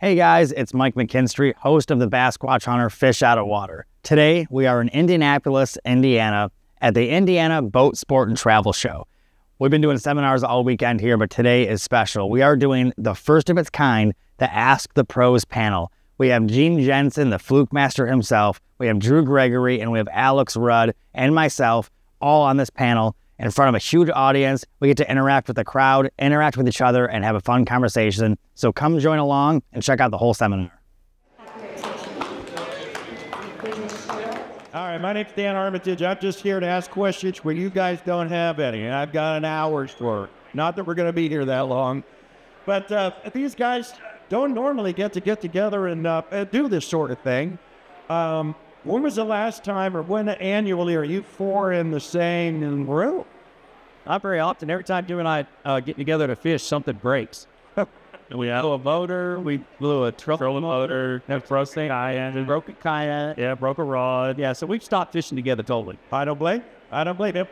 Hey guys, it's Mike McKinstry, host of the Bassquatch Hunter Fish Out of Water. Today, we are in Indianapolis, Indiana, at the Indiana Boat Sport and Travel Show. We've been doing seminars all weekend here, but today is special. We are doing the first of its kind, the Ask the Pros panel. We have Gene Jensen, the FLUKEMASTER himself, we have Drew Gregory, and we have Alex Rudd and myself all on this panel in front of a huge audience. We get to interact with the crowd, interact with each other, and have a fun conversation. So come join along and check out the whole seminar. All right, my name's Dan Armitage. I'm just here to ask questions when you guys don't have any, and I've got an hour's worth. Not that we're going to be here that long, but these guys don't normally get together and do this sort of thing. When was the last time, or when annually, are you four in the same room? Not very often. Every time you and I get together to fish, something breaks. We blew a motor, we blew a trolling motor, broke a kayak, broke a rod. Yeah, so we've stopped fishing together totally. I don't blame.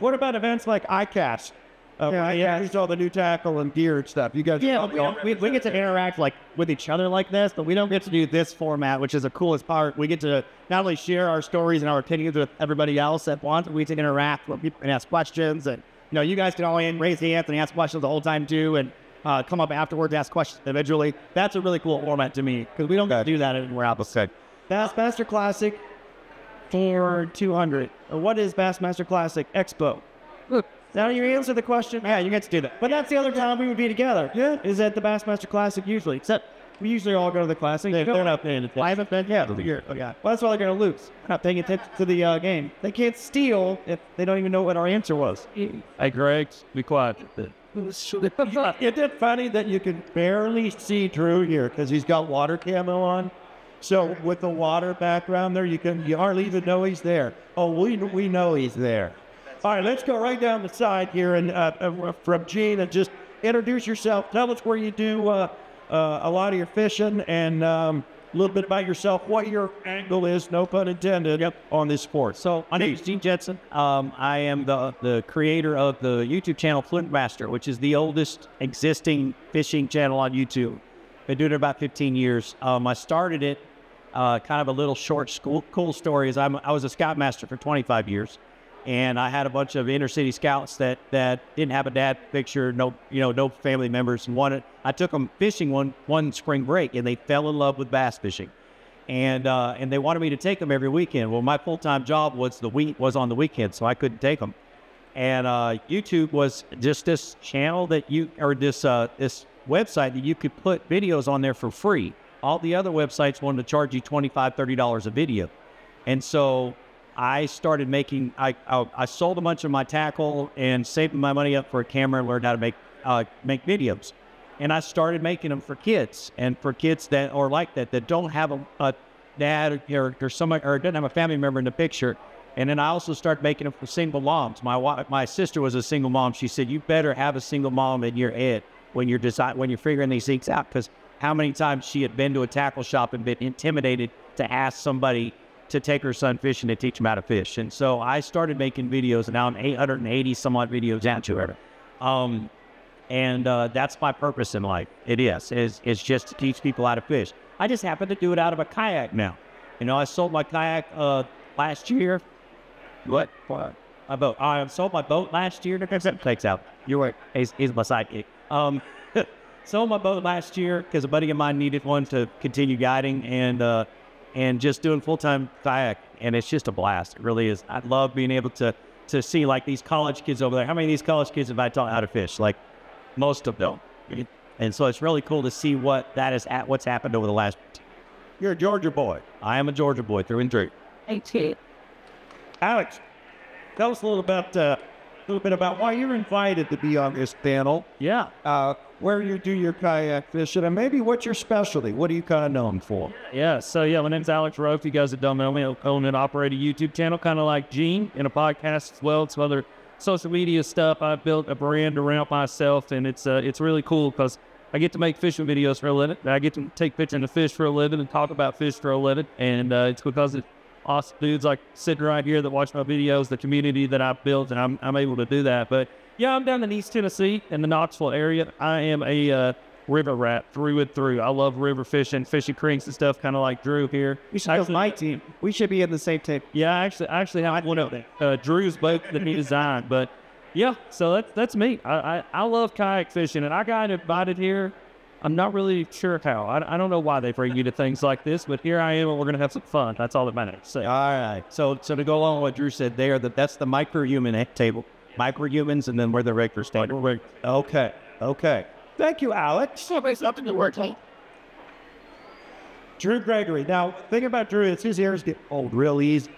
What about events like ICAST? Use all the new tackle and gear and stuff. You guys, we get to interact like with each other like this, but we don't get to do this format, which is the coolest part. We get to not only share our stories and our opinions with everybody else at once, but we get to interact with people and ask questions. And you guys can all raise hands and ask questions the whole time too, and come up afterwards, ask questions individually. That's a really cool format to me because we don't get to do that anywhere else. Bassmaster Classic for 200. What is Bassmaster Classic Expo? Look. Now you answer the question. Yeah, you get to do that. But that's the other time we would be together. Yeah. Is at the Bassmaster Classic usually. Except we usually all go to the Classic. They're not paying attention. I haven't been yet. Yeah. Well, that's why they're going to lose. Not paying attention to the game. They can't steal if they don't even know what our answer was. Hey, Greg, be quiet. Isn't it funny that you can barely see Drew here because he's got water camo on? So with the water background there, you hardly even know he's there. Oh, we know he's there. All right, let's go right down the side here and from Gene, and just introduce yourself. Tell us where you do a lot of your fishing, and a little bit about yourself, what your angle is, no pun intended, on this sport. So my name is Gene Jensen. I am the creator of the YouTube channel FLUKEMASTER, which is the oldest existing fishing channel on YouTube. Been doing it about 15 years. I started it, kind of a little short cool story, is I was a scoutmaster for 25 years. And I had a bunch of inner city scouts that didn't have a dad picture, no family members, and I took them fishing one spring break, and they fell in love with bass fishing, and they wanted me to take them every weekend. Well, my full-time job was on the weekend, so I couldn't take them. And YouTube was just this channel this website that you could put videos on there for free. All the other websites wanted to charge you $25, $30 a video, and so I started making, I sold a bunch of my tackle and saved my money up for a camera and learned how to make videos. And I started making them for kids, and for kids that are like that don't have a dad or somebody, or doesn't have a family member in the picture. And then I also started making them for single moms. My sister was a single mom. She said, you better have a single mom in your head when you're figuring these things out, because how many times she had been to a tackle shop and been intimidated to ask somebody to take her son fishing to teach him how to fish. And so I started making videos, and now I'm 880 some odd videos into it. And that's my purpose in life. It's just to teach people how to fish. I just happen to do it out of a kayak now. I sold my kayak last year. What? My boat. I sold my boat last year. Takes out. You're right. He's my sidekick. Sold my boat last year because a buddy of mine needed one to continue guiding, and just doing full-time kayak, and it's just a blast. It really is. I love being able to see like these college kids over there. How many of these college kids have I taught how to fish? Like most of them. And so it's really cool to see what's happened over the last. You're a Georgia boy. I am a Georgia boy through and through. Alex, tell us a little bit about why you're invited to be on this panel. Yeah. Where you do your kayak fishing, and maybe what's your specialty? What are you kind of known for? My name's Alex Rowe. If you guys that don't know me, I own and operate a YouTube channel, kind of like Gene, and a podcast as well. Some other social media stuff. I've built a brand around myself, and it's really cool because I get to make fishing videos for a living. I get to take pictures of fish for a living and talk about fish for a living, and it's because of awesome dudes like sitting right here that watch my videos, the community that I've built, and I'm able to do that. But yeah, I'm down in East Tennessee in the Knoxville area. I am a river rat through and through. I love river fishing creeks and stuff, kind of like Drew here. You should build my team. We should be in the same team. Yeah, I actually have one of Drew's boat that he designed. But yeah, so that's me. I love kayak fishing, and I got invited here. I'm not really sure how. I don't know why they bring you to things like this, but here I am, and we're going to have some fun. That's all that matters. So. All right. So to go along with what Drew said there, that's the microhuman table. Microhumans, and then we're the regular standard. Okay. Okay. Thank you, Alex. Somebody's up in the work. Drew Gregory. Now, think about Drew is his ears get old real easy.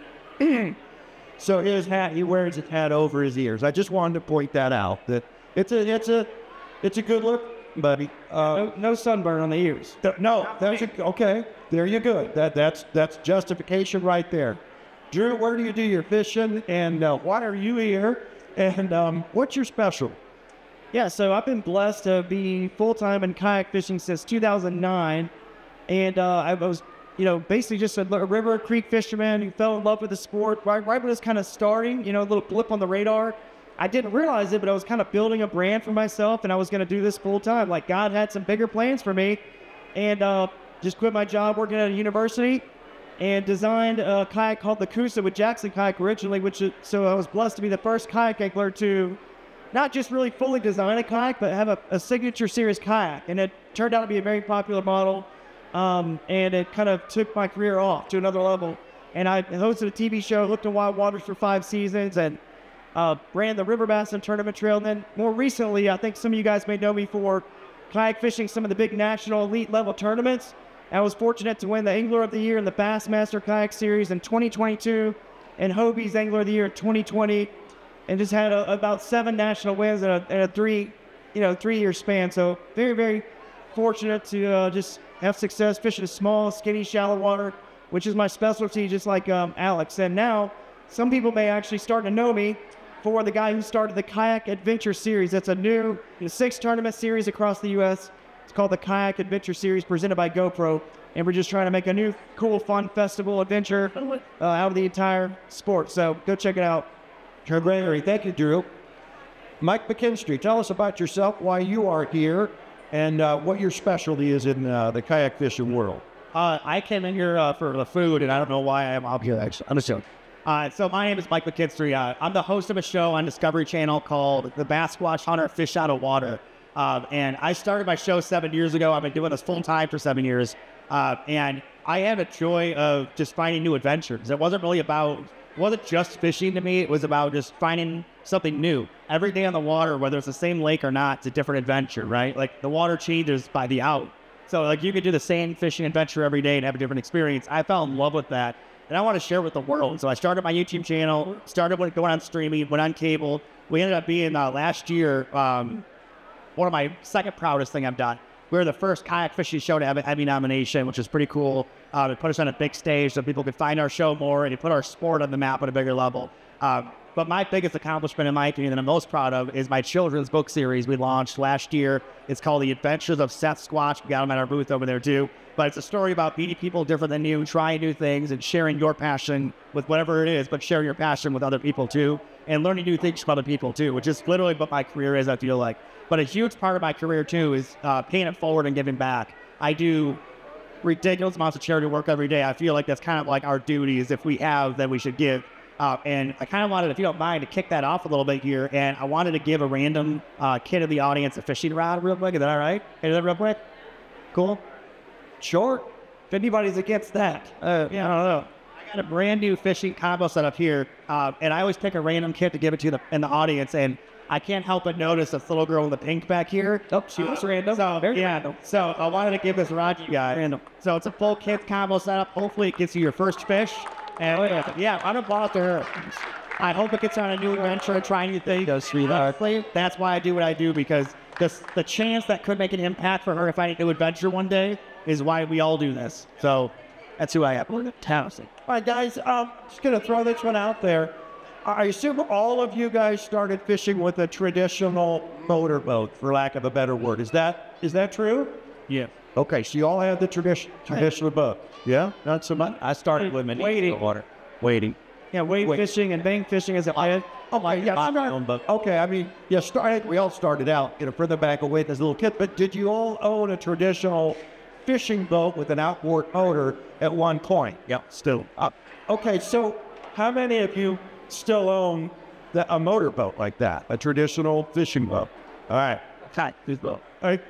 So his hat, he wears his hat over his ears. I just wanted to point that out. That it's a good look, buddy. No sunburn on the ears. Okay. There you go. That's justification right there. Drew, where do you do your fishing, and why are you here? And what's your special? Yeah, so I've been blessed to be full-time in kayak fishing since 2009. And I was, basically just a river creek fisherman who fell in love with the sport right when it was kind of starting, a little blip on the radar. I didn't realize it, but I was kind of building a brand for myself, and I was going to do this full-time. Like, God had some bigger plans for me. And just quit my job working at a university and designed a kayak called the Coosa with Jackson Kayak originally, so I was blessed to be the first kayak angler to not just really fully design a kayak, but have a signature series kayak. And it turned out to be a very popular model, and it kind of took my career off to another level. And I hosted a TV show, Hooked on Wild Waters, for 5 seasons, and ran the River Bass and Tournament Trail. And then more recently, I think some of you guys may know me for kayak fishing some of the big national elite level tournaments. I was fortunate to win the Angler of the Year in the Bassmaster Kayak Series in 2022 and Hobie's Angler of the Year in 2020, and just had about 7 national wins in a 3-year span. So very, very fortunate to just have success fishing small, skinny, shallow water, which is my specialty, just like Alex. And now some people may actually start to know me for the guy who started the Kayak Adventure Series. That's a new 6-tournament series across the U.S. It's called the Kayak Adventure Series, presented by GoPro, and we're just trying to make a new, cool, fun festival adventure out of the entire sport. So go check it out. Drew Gregory, thank you, Drew. Mike McKinstry, tell us about yourself, why you are here, and what your specialty is in the kayak fishing world. I came in here for the food, and I don't know why I'm up here, actually. I'm just joking. So my name is Mike McKinstry. I'm the host of a show on Discovery Channel called the Bassquatch Hunter Fish Out of Water. And I started my show 7 years ago. I've been doing this full time for 7 years. And I had a joy of just finding new adventures. It wasn't just fishing to me. It was about just finding something new. Every day on the water, whether it's the same lake or not, it's a different adventure, right? Like, the water changes by the hour. So, like, you could do the same fishing adventure every day and have a different experience. I fell in love with that, and I want to share it with the world. So I started my YouTube channel, started going on streaming, went on cable. We ended up being, last year, one of my second proudest thing I've done. We were the first kayak fishing show to have an Emmy nomination, which is pretty cool. It put us on a big stage so people could find our show more, and it put our sport on the map at a bigger level. But my biggest accomplishment, in my opinion, that I'm most proud of, is my children's book series we launched last year. It's called The Adventures of Seth Squatch. We got them at our booth over there, too. But it's a story about meeting people different than you, trying new things, and sharing your passion with whatever it is, but sharing your passion with other people, too, and learning new things from other people, too, which is literally what my career is, I feel like. But a huge part of my career, too, is paying it forward and giving back. I do ridiculous amounts of charity work every day. I feel like that's kind of like our duties. If we have, then we should give. And I kind of wanted, if you don't mind, to kick that off a little bit here. And I wanted to give a random kid in the audience a fishing rod real quick. Is that all right? Is that real quick? Cool? Sure. If anybody's against that. Yeah, I don't know. I got a brand new fishing combo set up here. And I always pick a random kid to give it to in the audience. And I can't help but notice this little girl in the pink back here. Oh, she was random. So, random. So I wanted to give this rod to you guys. Random. So it's a full kids combo setup. Hopefully it gets you your first fish. And I'm a boss to her. I hope it gets on a new adventure and try new things. That's why I do what I do, because the chance that could make an impact for her if I need a new adventure one day is why we all do this. So that's who I am. Fantastic. All right, guys, just going to throw this one out there. I assume all of you guys started fishing with a traditional motorboat, for lack of a better word. Is that true? Yeah. Okay, so you all had the traditional boat. Yeah? Not so much? I started with waiting. water. Waiting. Yeah, wave fishing and bank fishing is a Oh my, yeah. Okay, I mean, yeah, we all started out, further back away as a little kid, but did you all own a traditional fishing boat with an outboard motor at one point? Yeah, still. Okay, so how many of you still own a motorboat like that, a traditional fishing boat? All right. All right.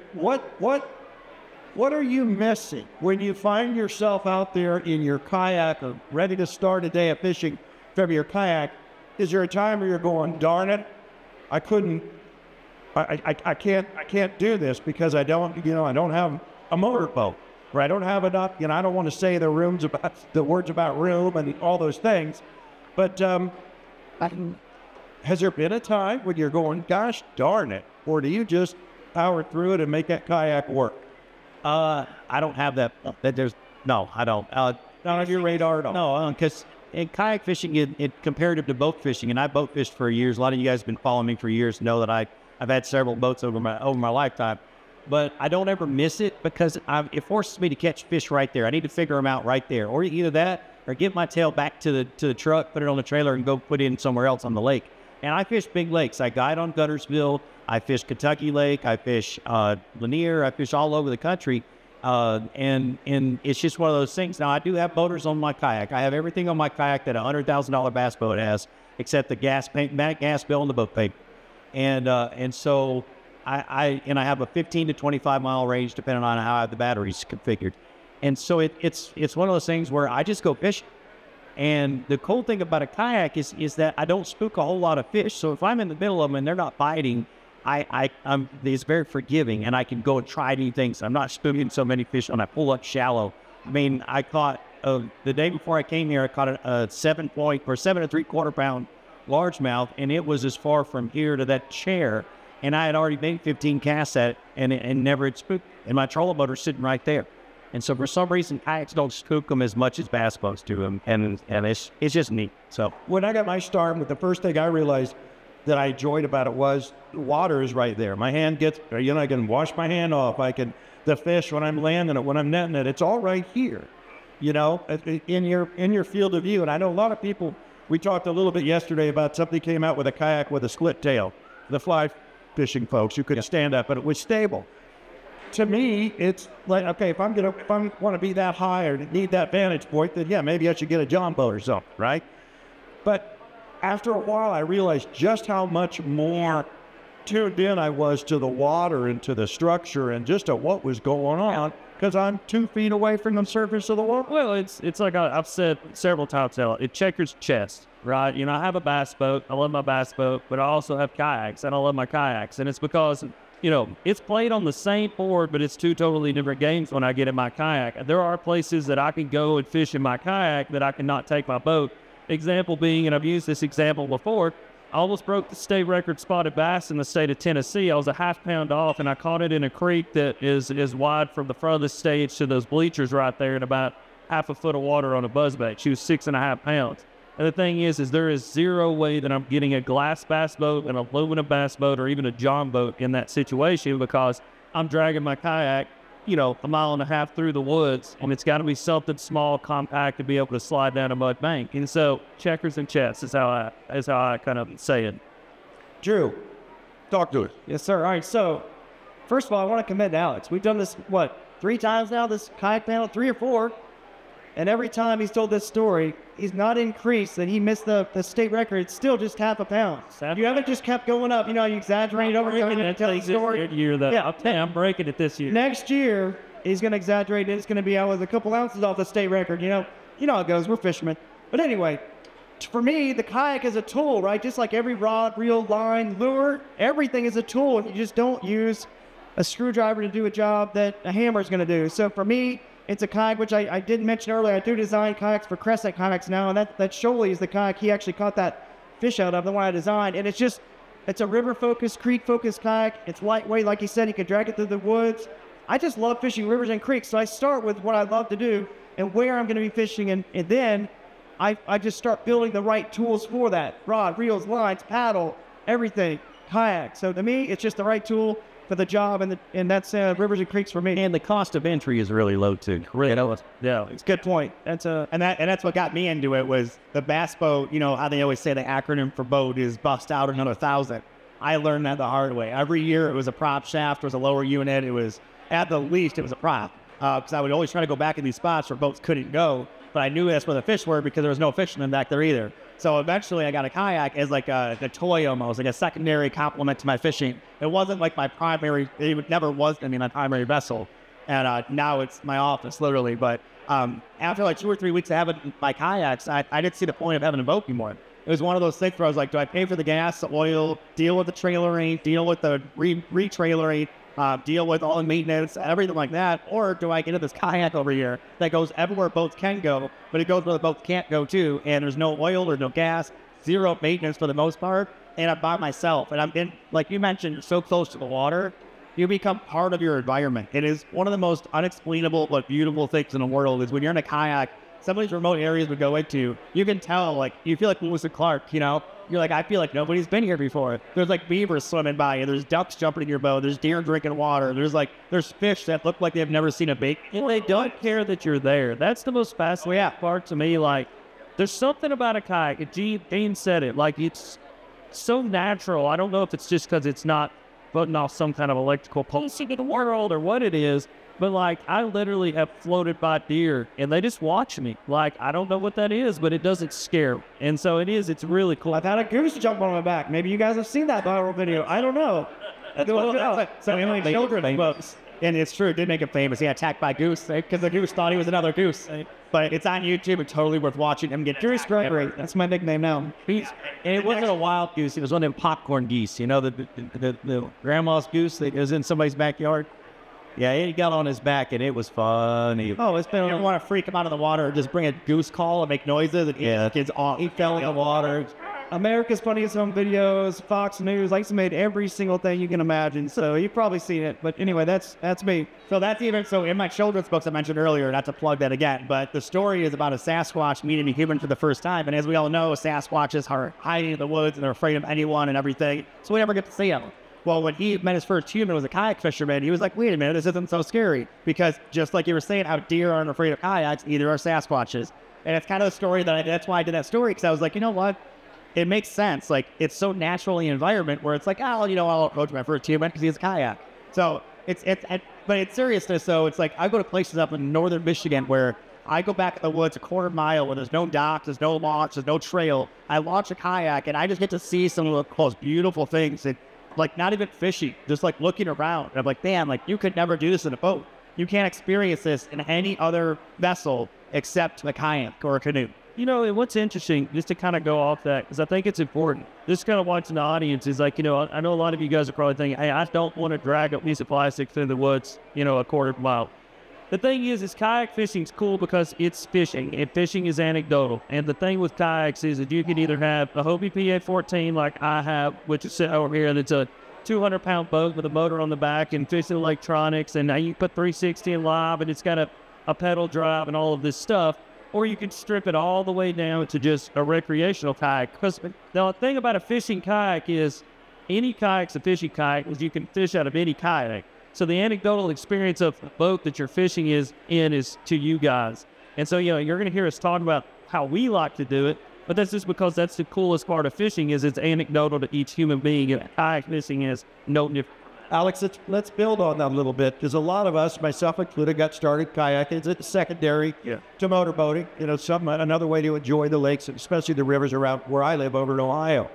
What are you missing when you find yourself out there in your kayak or ready to start a day of fishing from your kayak? Is there a time where you're going, darn it, I can't do this because I don't have a motorboat, or I don't have enough, I don't want to say the words about room and all those things, but has there been a time when you're going, gosh darn it, or do you just power through it and make that kayak work? I don't have that. No, I don't. Not on your radar at all? No, because in kayak fishing, it comparative to boat fishing, and I boat fished for years. A lot of you guys have been following me for years, know that I've had several boats over my lifetime, but I don't ever miss it because it forces me to catch fish right there. I need to figure them out right there, or either that, or get my tail back to the truck, put it on the trailer, and go put it in somewhere else on the lake. And I fish big lakes. I guide on Guntersville. I fish Kentucky Lake. I fish Lanier. I fish all over the country. And it's just one of those things. Now, I do have motors on my kayak. I have everything on my kayak that a $100,000 bass boat has, except the gas bill and the boat paper. And so I have a 15 to 25 mile range, depending on how I have the batteries configured. And so it's one of those things where I just go fishing. And the cool thing about a kayak is that I don't spook a whole lot of fish. So if I'm in the middle of them and they're not biting, it's very forgiving, and I can go and try new things. I'm not spooking so many fish when I pull up shallow. I mean, I caught the day before I came here, I caught a 7 3/4 pound largemouth, and it was as far from here to that chair, and I had already made 15 casts at it, and never had spooked. And my trolling motor's sitting right there. And so for some reason, kayaks don't spook them as much as bass boats do them, and it's just neat. So when I got my start, the first thing I realized that I enjoyed about it was the water is right there. My hand gets, I can wash my hand off. The fish, when I'm landing it, when I'm netting it, it's all right here, in your field of view. And I know a lot of people, we talked a little bit yesterday about somebody came out with a kayak with a split tail, the fly fishing folks who could stand up, but it was stable. To me, it's like, okay, if I want to be that high or need that vantage point, then yeah, maybe I should get a John boat or something, right? But after a while, I realized just how much more tuned in I was to the water and to the structure and just to what was going on, because I'm 2 feet away from the surface of the water. Well, it's like I've said several times now, it checkers chest, right? I have a bass boat. I love my bass boat, but I also have kayaks, and I love my kayaks. And it's because it's played on the same board, but it's two totally different games when I get in my kayak. There are places that I can go and fish in my kayak that I cannot take my boat. Example being, and I've used this example before, I almost broke the state record spotted bass in the state of Tennessee. I was a ½ pound off, and I caught it in a creek that is wide from the front of the stage to those bleachers right there in about ½ a foot of water on a buzzbait. She was 6.5 pounds. And the thing is there is zero way that I'm getting a glass bass boat, an aluminum bass boat, or even a John boat in that situation, because I'm dragging my kayak, a 1.5 miles through the woods, and it's got to be something small, compact to be able to slide down a mud bank. And so checkers and chests is how I kind of say it. Drew, talk to us. Yes, sir. All right. So first of all, I want to commend Alex. We've done this, 3 times now, this kayak panel, 3 or 4. And every time he's told this story, he's not increased, that he missed the state record. It's still just ½ a pound. You haven't just kept going up. You exaggerate over here and tell the story. I'm breaking it this year. Next year, he's going to exaggerate it. It's going to be, I was a couple ounces off the state record. You know how it goes. We're fishermen. But anyway, for me, the kayak is a tool, right? Just like every rod, reel, line, lure, everything is a tool. And you just don't use a screwdriver to do a job that a hammer is going to do. So for me, it's a kayak, which I did mention earlier. I do design kayaks for Crescent Kayaks now, and that Sholey is the kayak he actually caught that fish out of, the one I designed. And it's a river-focused, creek-focused kayak. It's lightweight, like he said. You can drag it through the woods. I just love fishing rivers and creeks, so I start with what I love to do and where I'm going to be fishing, and then I just start building the right tools for that. Rod, reels, lines, paddle, everything, kayak. So to me, it's just the right tool for for the job, and that's rivers and creeks for me. And the cost of entry is really low too. Really, Yeah. It's a good point. That's And that's what got me into it was the bass boat. You know how they always say the acronym for boat is bust out another 1,000. I learned that the hard way. Every year it was a prop shaft, it was a lower unit. It was at the least it was a prop because I would always try to go back in these spots where boats couldn't go. But I knew that's where the fish were because there was no fishermen back there either. So eventually I got a kayak as like a toy almost, like a secondary complement to my fishing. It wasn't like my primary, it never was going to be my primary vessel. And now it's my office, literally. But after like 2 or 3 weeks of having my kayaks, I didn't see the point of having a boat anymore. It was one of those things where I was like, do I pay for the gas, the oil, deal with the trailering, deal with the re-trailering, deal with all the maintenance, everything like that, or do I get into this kayak over here that goes everywhere boats can go, but it goes where the boats can't go too, and there's no oil, there's no gas, zero maintenance for the most part, and I'm by myself, and I'm in, like you mentioned, so close to the water, you become part of your environment. It is one of the most unexplainable but beautiful things in the world is when you're in a kayak, some of these remote areas we go into, you can tell, like, you feel like Lewis and Clark, you know? You're like, I feel like nobody's been here before. There's like beavers swimming by you. There's ducks jumping in your boat. There's deer drinking water. There's fish that look like they've never seen a bait. And they don't care that you're there. That's the most fascinating part to me. Like, there's something about a kayak. And Gene said it. Like, it's so natural. I don't know if it's just because it's not putting off some kind of electrical pulse into the world or what it is. But, like, I literally have floated by deer, and they just watch me. Like, I don't know what that is, but it doesn't scare me. And so it's really cool. I've had a goose jump on my back. Maybe you guys have seen that viral video. I don't know. So Emily children books, and it's true, it did make him famous. He got attacked by a goose because the goose thought he was another goose. But it's on YouTube and totally worth watching him get Curious Gregory. That's my nickname now. And it wasn't a wild goose. It was one of them popcorn geese. You know, the grandma's goose that was in somebody's backyard. Yeah, he got on his back, and it was funny. Oh, it's been. You don't want to freak him out of the water or just bring a goose call and make noises. And yeah, kids off. He fell in the water. America's Funniest Home Videos, Fox News, like made every single thing you can imagine. So you've probably seen it. But anyway, that's me. So that's even so in my children's books I mentioned earlier. Not to plug that again, but the story is about a Sasquatch meeting a human for the first time. And as we all know, Sasquatches are hiding in the woods and they're afraid of anyone and everything. So we never get to see them. Well, when he met his first human was a kayak fisherman, he was like, wait a minute, this isn't so scary. Because just like you were saying, how deer aren't afraid of kayaks, either are Sasquatches. And it's kind of the story that's why I did that story, because I was like, you know what? It makes sense. Like, it's so natural in the environment where it's like, oh, you know, I'll approach my first human because he has a kayak. So but it's seriousness. So it's like, I go to places up in northern Michigan where I go back in the woods a quarter mile where there's no docks, there's no launch, there's no trail. I launch a kayak and I just get to see some of the most beautiful things. And like not even fishing, just like looking around. And I'm like, damn, like you could never do this in a boat. You can't experience this in any other vessel except a kayak or a canoe. You know, and what's interesting, just to kind of go off that, because I think it's important, just kind of watching the audience is like, you know, I know a lot of you guys are probably thinking, hey, I don't want to drag a piece of plastic through the woods, you know, a quarter mile. The thing is kayak fishing's cool because it's fishing, and fishing is anecdotal. And the thing with kayaks is that you can either have a Hobie PA-14 like I have, which is sitting over here, and it's a 200-pound boat with a motor on the back and fishing electronics, and now you put 360 in live, and it's got a pedal drive and all of this stuff. Or you can strip it all the way down to just a recreational kayak. Because the thing about a fishing kayak is any kayak's a fishing kayak because you can fish out of any kayak. So the anecdotal experience of the boat that you're fishing is to you guys. And so, you know, you're going to hear us talk about how we like to do it, but that's just because that's the coolest part of fishing is it's anecdotal to each human being, and kayak fishing is no different. Alex, let's build on that a little bit, because a lot of us, myself included, got started kayaking. It's secondary to motorboating. You know, another way to enjoy the lakes, especially the rivers around where I live over in Ohio.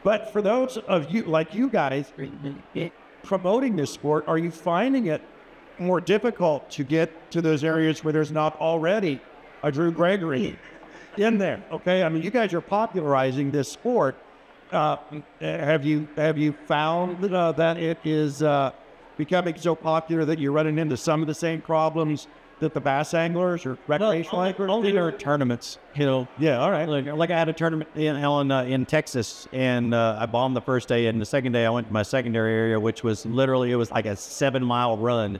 But for those of you, like you guys, promoting this sport, are you finding it more difficult to get to those areas where there's not already a Drew Gregory in there? Okay, I mean, you guys are popularizing this sport. Have you found that it is becoming so popular that you're running into some of the same problems that the bass anglers or recreational anglers? Only in our tournaments, you know. Yeah, all right. Like I had a tournament in Texas, and I bombed the first day, and the second day I went to my secondary area, which was literally, it was like a 7-mile run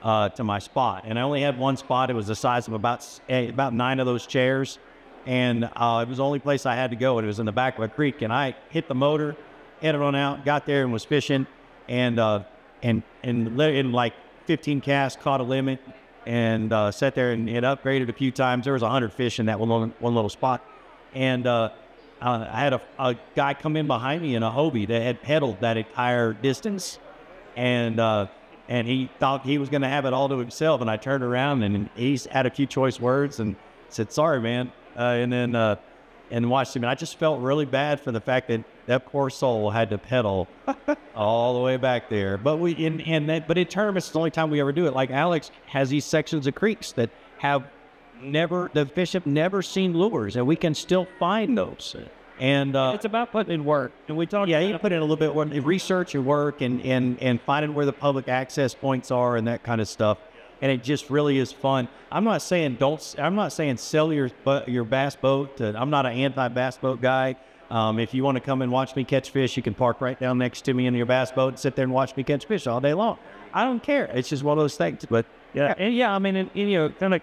to my spot, and I only had one spot. It was the size of about 9 of those chairs. And it was the only place I had to go, and it was in the back of a creek. And I hit the motor, headed on out, got there and was fishing, and in like 15 casts, caught a limit, and sat there and upgraded a few times. There was 100 fish in that one little spot, and I had a guy come in behind me in a Hobie that had pedaled that entire distance, and he thought he was going to have it all to himself. And I turned around and he's had a few choice words and said, "Sorry, man," and watched him. And I just felt really bad for the fact that that poor soul had to pedal all the way back there. But but in tournaments, it's the only time we ever do it. Like Alex has these sections of creeks that the fish have never seen lures, and we can still find those. And it's about putting in work. And we talked. Yeah, you put in a little bit of research and work, and finding where the public access points are and that kind of stuff. And it just really is fun. I'm not saying sell your bass boat. I'm not an anti-bass boat guy. If you want to come and watch me catch fish, you can park right down next to me in your bass boat and sit there and watch me catch fish all day long. I don't care. It's just one of those things. But yeah, and I mean, kind of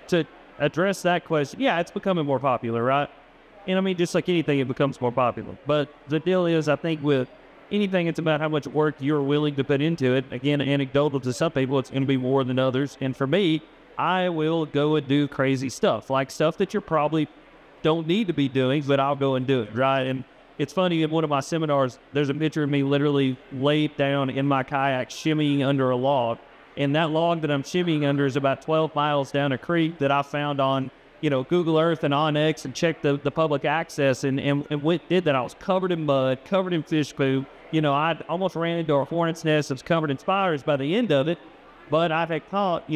to address that question, yeah, it's becoming more popular, right? And I mean, just like anything, it becomes more popular. But the deal is, I think with anything, it's about how much work you're willing to put into it. Again, anecdotal to some people, it's going to be more than others. And for me, I will go and do crazy stuff, like stuff that you probably don't need to be doing, but I'll go and do it, right? And it's funny, in one of my seminars, there's a picture of me literally laid down in my kayak, shimmying under a log. And that log that I'm shimmying under is about 12 miles down a creek that I found on, Google Earth and Onyx, and checked the public access, and did that. I was covered in mud, covered in fish poop. I almost ran into a hornet's nest that was covered in spiders by the end of it. But I had caught,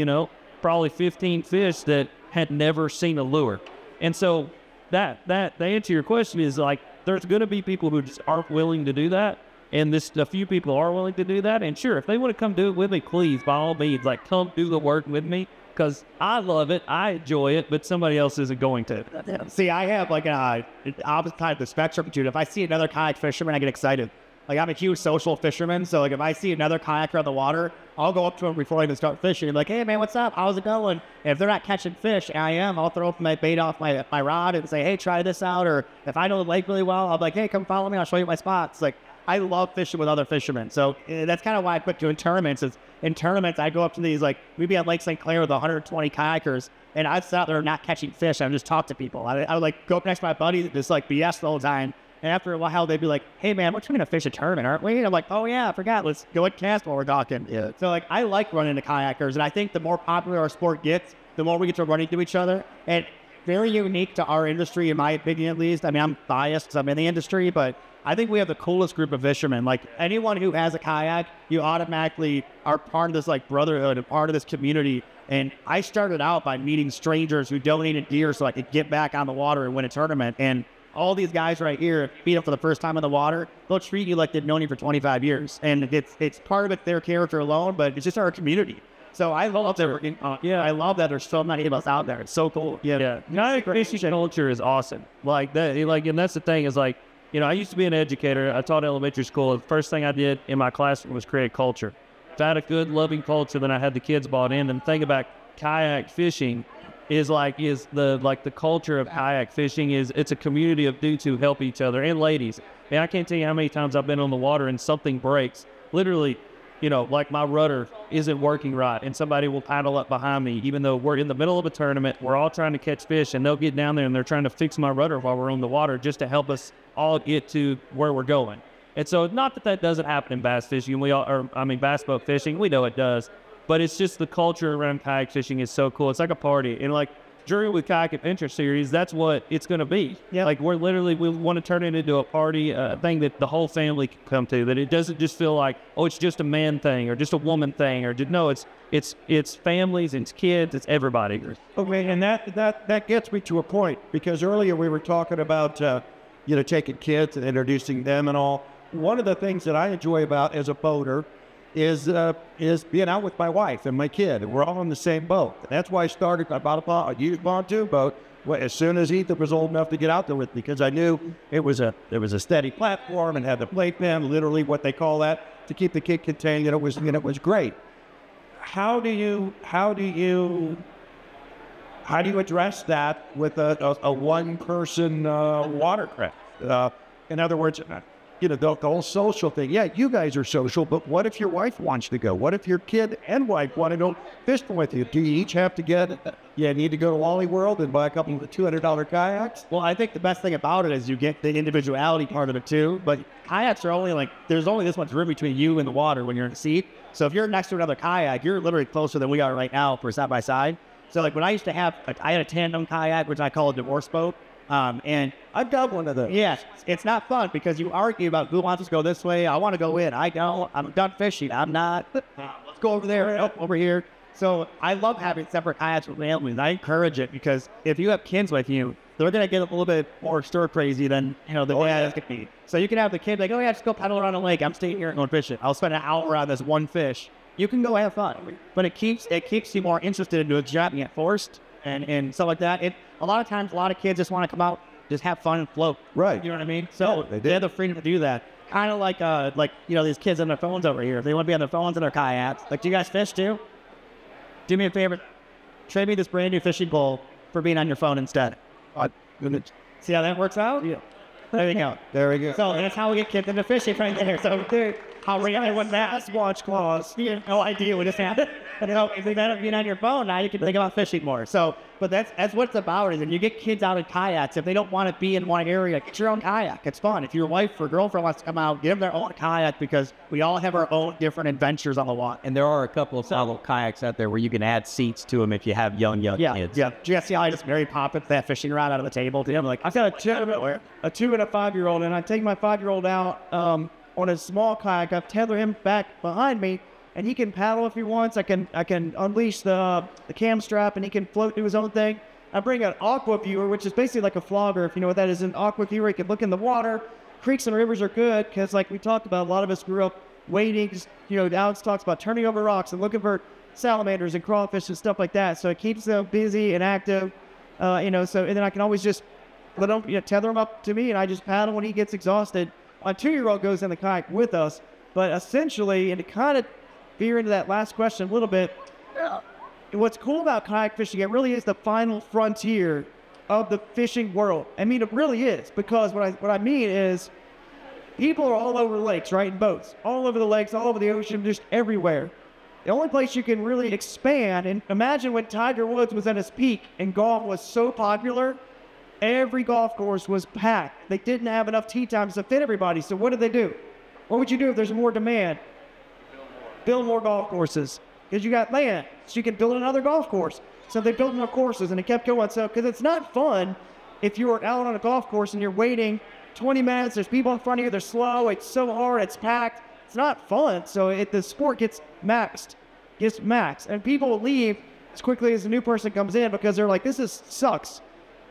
probably 15 fish that had never seen a lure. And so the answer to your question is, like, there's going to be people who just aren't willing to do that. And a few people are willing to do that. And sure, if they want to come do it with me, please, by all means, like, come do the work with me. Because I love it, I enjoy it, but somebody else isn't going to. See, I have like an opposite side of the spectrum, dude. If I see another kayak fisherman, I get excited. Like, I'm a huge social fisherman, so like if I see another kayaker on the water, I'll go up to him before I even start fishing and be like, "Hey man, what's up? How's it going?" And if they're not catching fish, and I am, I'll throw my bait off my rod and say, "Hey, try this out." Or if I know the lake really well, I'll be like, "Hey, come follow me, I'll show you my spots." Like, I love fishing with other fishermen. So that's kind of why I quit doing tournaments. In tournaments, I go up to these, like, we'd be at Lake St. Clair with 120 kayakers, and I'd sit out there not catching fish. I would just talk to people. I would, like, go up next to my buddies and just, like, BS the whole time. And after a while, they'd be like, "Hey, man, we're trying to fish a tournament, aren't we?" And I'm like, "Oh, yeah, I forgot. Let's go and cast while we're talking." Yeah. So, like, I like running into kayakers, and I think the more popular our sport gets, the more we get to run into each other. And very unique to our industry, in my opinion, at least. I mean, I'm biased because I'm in the industry, but I think we have the coolest group of fishermen. Like, anyone who has a kayak, you automatically are part of this, like, brotherhood and part of this community. And I started out by meeting strangers who donated gear so I could get back on the water and win a tournament. And all these guys right here, meet up for the first time in the water, they'll treat you like they've known you for 25 years. And it's part of it, their character alone, but it's just our community. So I love that. I love that there's so many of us out there. It's so cool. Yeah. Kayak fishing culture is awesome. Like that. Like, and that's the thing is, like, I used to be an educator. I taught elementary school. The first thing I did in my classroom was create culture. If I had a good, loving culture, then I had the kids bought in. And the thing about kayak fishing is the culture of kayak fishing is it's a community of dudes who help each other, and ladies. Man, I can't tell you how many times I've been on the water and something breaks. Literally, like my rudder isn't working right, and somebody will paddle up behind me, even though we're in the middle of a tournament. We're all trying to catch fish, and they'll get down there and they're trying to fix my rudder while we're on the water just to help us all get to where we're going. And so, not that doesn't happen in bass fishing. Bass boat fishing, we know it does. But it's just the culture around kayak fishing is so cool. It's like a party. And like during the Kayak Adventure Series, that's what it's going to be. Yeah. Like we want to turn it into a party, a thing that the whole family can come to, that it doesn't just feel like, oh, it's just a man thing or just a woman thing, or no, it's families, it's kids, it's everybody. Okay, and that gets me to a point, because earlier we were talking about, taking kids and introducing them and all. One of the things that I enjoy about as a boater is being out with my wife and my kid, and we're all on the same boat. And that's why I bought a used pontoon boat as soon as Ethan was old enough to get out there with me, because I knew there was a steady platform and had the playpen, literally what they call that, to keep the kid contained, and it was great. How do you address that with a one-person watercraft? In other words, you know, the whole social thing. Yeah, you guys are social, but what if your wife wants to go? What if your kid and wife want to go fishing with you? Do you each have to need to go to Wally World and buy a couple of $200 kayaks? Well, I think the best thing about it is you get the individuality part of it too. But kayaks are only like, there's only this much room between you and the water when you're in the seat. So if you're next to another kayak, you're literally closer than we are right now for side by side. So like when I used to have, I had a tandem kayak, which I call a divorce boat. And I've got one of those. Yeah, it's not fun because you argue about who wants to go this way. I want to go in. I don't. I'm done fishing. I'm not. Let's go over there. Oh, over here. So I love having separate kayaks with families. I encourage it because if you have kids with you, they're going to get a little bit more stir crazy than, you know, the dads can be. So you can have the kid like, oh yeah, just go paddle around the lake. I'm staying here and going fishing. I'll spend an hour on this one fish. You can go have fun, but it keeps you more interested into a job and get forced and stuff like that. A lot of times, a lot of kids just want to come out, just have fun and float. Right. You know what I mean? So they have the freedom to do that. Kind of like you know, these kids on their phones over here. If they want to be on their phones and their kayaks, like, do you guys fish too? Do me a favor, trade me this brand new fishing pole for being on your phone instead. See how that works out? Yeah. There you go. There we go. So that's how we get kids into fishing right there. So how real was that? Bassquatch claws. You have no idea what just happened. But you know, if you end up being on your phone, now you can think about fishing more. So, but that's what it's about. Is when you get kids out in kayaks, if they don't want to be in one area, get your own kayak. It's fun. If your wife or girlfriend wants to come out, give them their own kayak because we all have our own different adventures on the water. And there are a couple of little kayaks out there where you can add seats to them if you have young kids. Yeah. Do you see how I just very pop it that fishing rod out of the table to him? Like, I've got a 2 and a 5-year-old, and I take my 5-year-old out on a small kayak. I tether him back behind me, and he can paddle if he wants. I can unleash the cam strap, and he can float, do his own thing. I bring an aqua viewer, which is basically like a flogger, if you know what that is. An aqua viewer, you can look in the water. Creeks and rivers are good because, like we talked about, a lot of us grew up wading. You know, Alex talks about turning over rocks and looking for salamanders and crawfish and stuff like that. So it keeps them busy and active. You know, so and then I can always just let him, you know, tether him up to me, and I just paddle when he gets exhausted. My 2-year-old goes in the kayak with us, but essentially, and to kind of veer into that last question a little bit, what's cool about kayak fishing, it really is the final frontier of the fishing world. I mean, it really is, because what I mean is people are all over the lakes, right, in boats, all over the lakes, all over the ocean, just everywhere. The only place you can really expand, and imagine when Tiger Woods was at his peak and golf was so popular, every golf course was packed. They didn't have enough tee times to fit everybody. So what did they do? What would you do if there's more demand? Build more golf courses. Because you got land, so you can build another golf course. So they built more courses, and it kept going. So, because it's not fun if you're out on a golf course and you're waiting 20 minutes, there's people in front of you, they're slow, it's so hard, it's packed. It's not fun. So the sport gets maxed. And people will leave as quickly as a new person comes in because they're like, this sucks.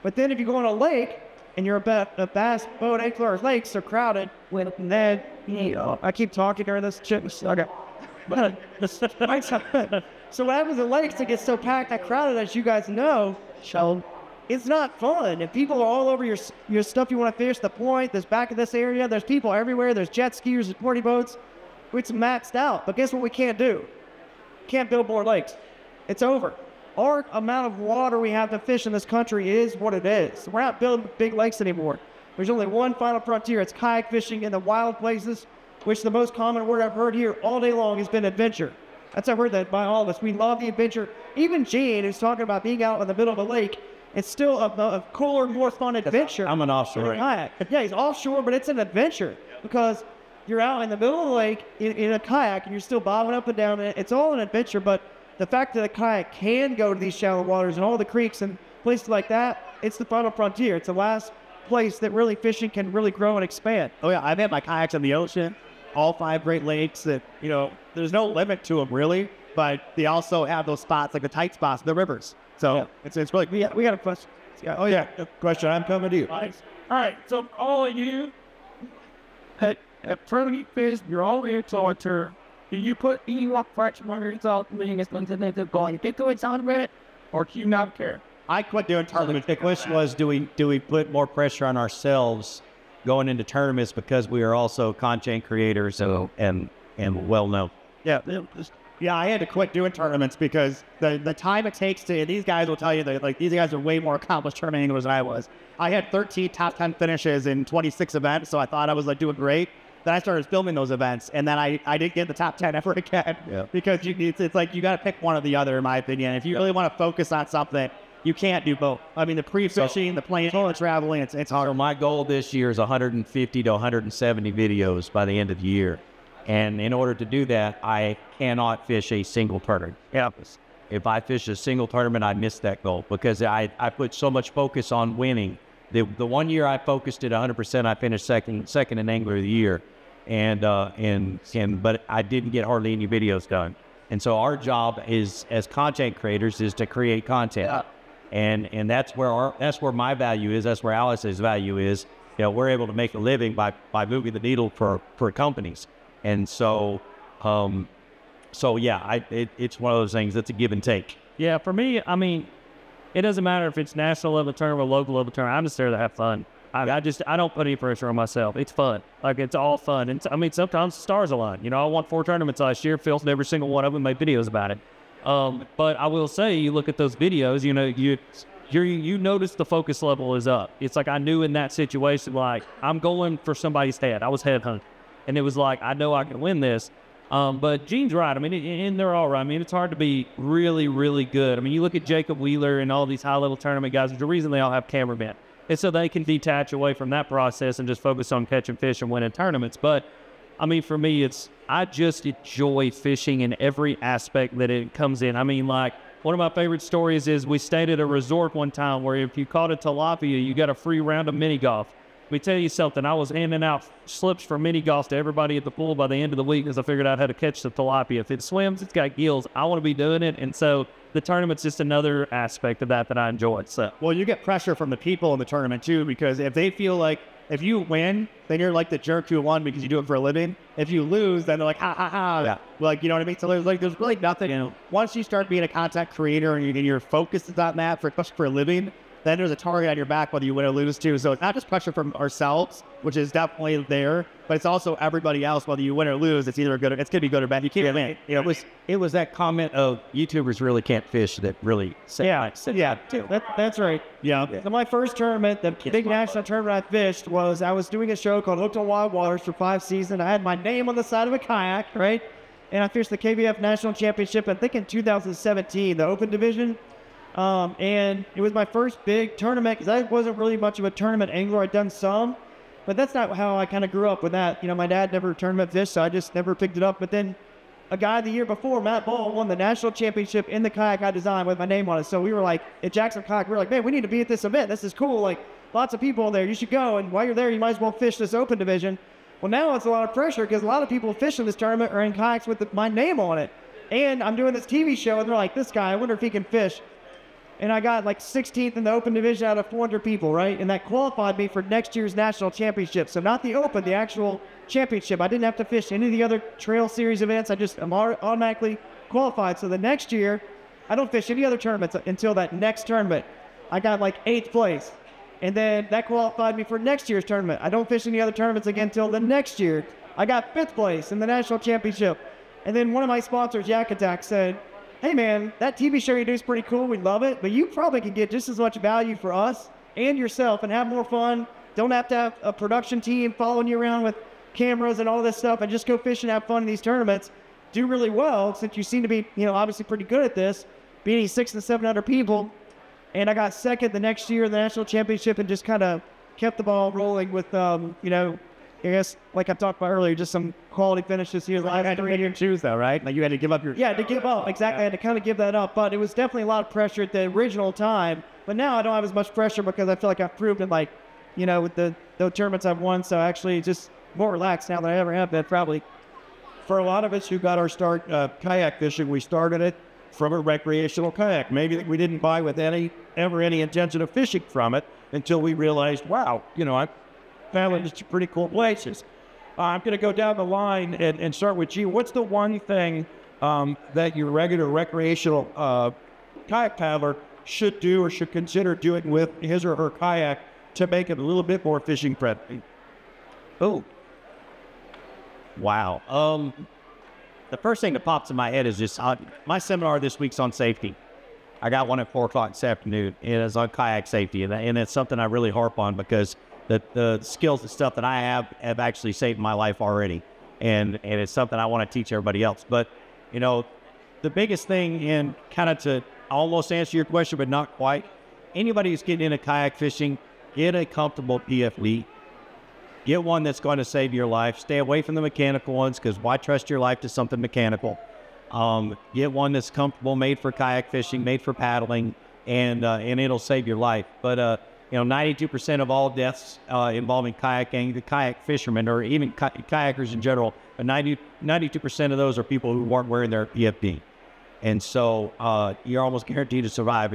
But then if you go on a lake and you're a bass boat, angler, or lakes are crowded, and then, you know, I keep talking during this shit. Okay. So what happens in lakes, it gets so packed and crowded, as you guys know, it's not fun. And people are all over your stuff you want to fish, the point, there's back of this area, there's people everywhere, there's jet skiers and party boats. It's maxed out. But guess what we can't do? Can't build more lakes. It's over. Our amount of water we have to fish in this country is what it is. We're not building big lakes anymore. There's only one final frontier. It's kayak fishing in the wild places, which the most common word I've heard here all day long has been adventure. I've heard that by all of us. We love the adventure. Even Gene, who's talking about being out in the middle of a lake, it's still a cooler, more fun adventure. I'm an offshore. Kayak. Yeah, he's offshore, but it's an adventure because you're out in the middle of the lake in a kayak and you're still bobbing up and down. It's all an adventure, but the fact that a kayak can go to these shallow waters and all the creeks and places like that, it's the final frontier. It's the last place that really fishing can really grow and expand. Oh yeah, I've had my kayaks in the ocean, all 5 Great Lakes that, you know, there's no limit to them really, but they also have those spots, like the tight spots, the rivers. So yeah, it's really, we got a question. Yeah. Oh yeah, question, I'm coming to you. All right, so all of you at tournament fish, you're all in solitaire. Do you put any rock fraction markers out being as long as they're going to do it on it, or do you not care? I quit doing tournaments. The question was, do we put more pressure on ourselves going into tournaments because we are also content creators and well known? Yeah, I had to quit doing tournaments because the time it takes to, and these guys will tell you that, like, these guys are way more accomplished tournament anglers than I was. I had 13 top 10 finishes in 26 events, so I thought I was like doing great. then I started filming those events, and then I didn't get the top 10 ever again. Yeah. Because it's like you got to pick one or the other, in my opinion. If you really want to focus on something, you can't do both. I mean, the pre-fishing, the playing, the traveling, it's hard. So my goal this year is 150 to 170 videos by the end of the year. And in order to do that, I cannot fish a single tournament. Yeah. If I fish a single tournament, I miss that goal because I put so much focus on winning. The 1 year I focused at 100%, I finished second in Angler of the Year. But I didn't get hardly any videos done. And so our job is, as content creators, is to create content. Yeah. And that's where my value is. That's where Alice's value is. You know, we're able to make a living by moving the needle for companies. And so, yeah, it's one of those things. It's a give and take. Yeah, for me, I mean, it doesn't matter if it's national level tournament or local level tournament. I'm just there to have fun. I don't put any pressure on myself. It's fun. Like, it's all fun. And I mean, sometimes the stars align. You know, I won 4 tournaments last year. Filmed every single one of them, made videos about it. But I will say, you look at those videos, you know, you notice the focus level is up. It's like I knew in that situation, like, I'm going for somebody's head. I was head hunting. And it was like, I know I can win this. But Gene's right. I mean, and they're all right. I mean, it's hard to be really, really good. I mean, you look at Jacob Wheeler and all these high-level tournament guys. There's a reason they all have cameramen. And so they can detach away from that process and just focus on catching fish and winning tournaments. But, I mean, for me, I just enjoy fishing in every aspect that it comes in. I mean, like, one of my favorite stories is we stayed at a resort one time where if you caught a tilapia, you got a free round of mini golf. Let me tell you something. I was handing out slips for mini golf to everybody at the pool by the end of the week because I figured out how to catch the tilapia. If it swims, it's got gills. I want to be doing it. And so the tournament's just another aspect of that I enjoy. So, well, you get pressure from the people in the tournament too, because if they feel like if you win, then you're like the jerk who won because you do it for a living. If you lose, then they're like, ha, ha, ha. Yeah. Like, you know what I mean? So there's really nothing. You know, once you start being a content creator and your focus is on that for a living, then there's a target on your back whether you win or lose too. So it's not just pressure from ourselves, which is definitely there, but it's also everybody else, whether you win or lose. It's either good, it's gonna be good or bad. You can't win. You know, It was that comment of YouTubers really can't fish that really That's right. yeah. So my first tournament, the big national tournament I fished, I was doing a show called Hooked on Wild Waters for 5 seasons. I had my name on the side of a kayak, right? And I fished the KBF National Championship, I think in 2017, the open division. And it was my first big tournament because I wasn't really much of a tournament angler. I'd done some, but that's not how I kind of grew up with that. You know, my dad never tournament fished, so I just never picked it up. But then a guy the year before, Matt Ball, won the national championship in the kayak I designed with my name on it. So we were like, at Jackson Kayak, we were like, man, we need to be at this event. This is cool. Like, lots of people there. You should go. And while you're there, you might as well fish this open division. Well, now it's a lot of pressure because a lot of people fishing this tournament are in kayaks with my name on it. And I'm doing this TV show, and they're like, this guy, I wonder if he can fish. And I got like 16th in the open division out of 400 people, right? And that qualified me for next year's national championship. So not the open, the actual championship. I didn't have to fish any of the other trail series events. I'm automatically qualified. So the next year, I don't fish any other tournaments until that next tournament. I got like 8th place. And then that qualified me for next year's tournament. I don't fish any other tournaments again until the next year. I got 5th place in the national championship. And then one of my sponsors, Yak Attack, said, hey man, that TV show you do is pretty cool. We love it, but you probably could get just as much value for us and yourself and have more fun. Don't have to have a production team following you around with cameras and all this stuff, and just go fish and have fun in these tournaments. Do really well, since you seem to be, you know, obviously pretty good at this, beating 600 to 700 people. And I got second the next year in the national championship and just kind of kept the ball rolling with, you know, I guess, like I talked about earlier, just some quality finishes here. You had to your shoes, though, right? Like you had to give up your... Yeah, to give up. Exactly. I had to kind of give that up. But it was definitely a lot of pressure at the original time. But now I don't have as much pressure because I feel like I've proved it, like, you know, with the tournaments I've won. So actually just more relaxed now than I ever have been, probably. For a lot of us who got our start kayak fishing, we started it from a recreational kayak. Maybe we didn't buy with any intention of fishing from it until we realized, wow, you know, I found it's pretty cool places. I'm going to go down the line and start with G. What's the one thing that your regular recreational kayak paddler should do or should consider doing with his or her kayak to make it a little bit more fishing friendly? Oh, wow. The first thing that pops in my head is just my seminar this week's on safety. I got one at 4 o'clock this afternoon, and it's on kayak safety, and it's something I really harp on because the skills and stuff that I have actually saved my life already. And it's something I want to teach everybody else. But, you know, the biggest thing, and kind of to almost answer your question, but not quite, anybody who's getting into kayak fishing, get a comfortable PFD. Get one that's going to save your life. Stay away from the mechanical ones, because why trust your life to something mechanical? Get one that's comfortable, made for kayak fishing, made for paddling, and it'll save your life. But you know, 92% of all deaths involving kayaking, the kayak fishermen, or even kayakers in general, 92% of those are people who weren't wearing their PFD. And so you're almost guaranteed to survive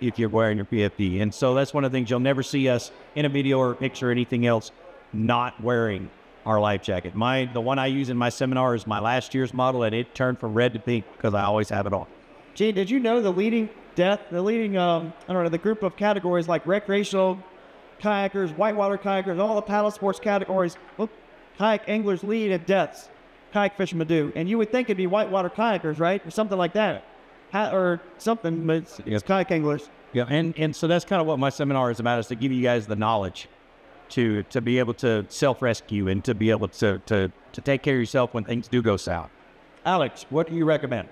if you're wearing your PFD. And so that's one of the things you'll never see us in a video or a picture or anything else not wearing our life jacket. The one I use in my seminar is my last year's model, and it turned from red to pink because I always have it on. Gene, did you know the leading the group of categories like recreational kayakers, whitewater kayakers, all the paddle sports categories, kayak anglers lead at deaths, kayak fishermen do. And you would think it'd be whitewater kayakers, right? Or something like that. Or something, but it's kayak anglers. Yeah, and so that's kind of what my seminar is about, is to give you guys the knowledge to be able to self-rescue and to be able to take care of yourself when things do go south. Alex, what do you recommend?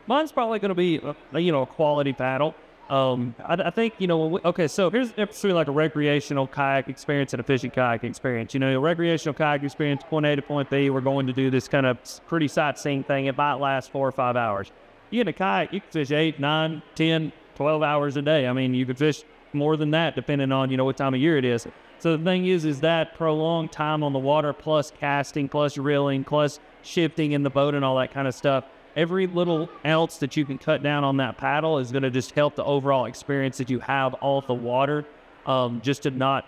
Mine's probably going to be, a quality paddle. I think, so here's between like a recreational kayak experience and a fishing kayak experience. You know, a recreational kayak experience, point A to point B, we're going to do this kind of pretty sightseeing thing. It might last 4 or 5 hours. You get in a kayak, you can fish 8, 9, 10, 12 hours a day. I mean, you could fish more than that depending on, what time of year it is. So the thing is that prolonged time on the water, plus casting, plus reeling, plus shifting in the boat and all that kind of stuff, every little ounce that you can cut down on that paddle is going to just help the overall experience that you have off the water, just to not,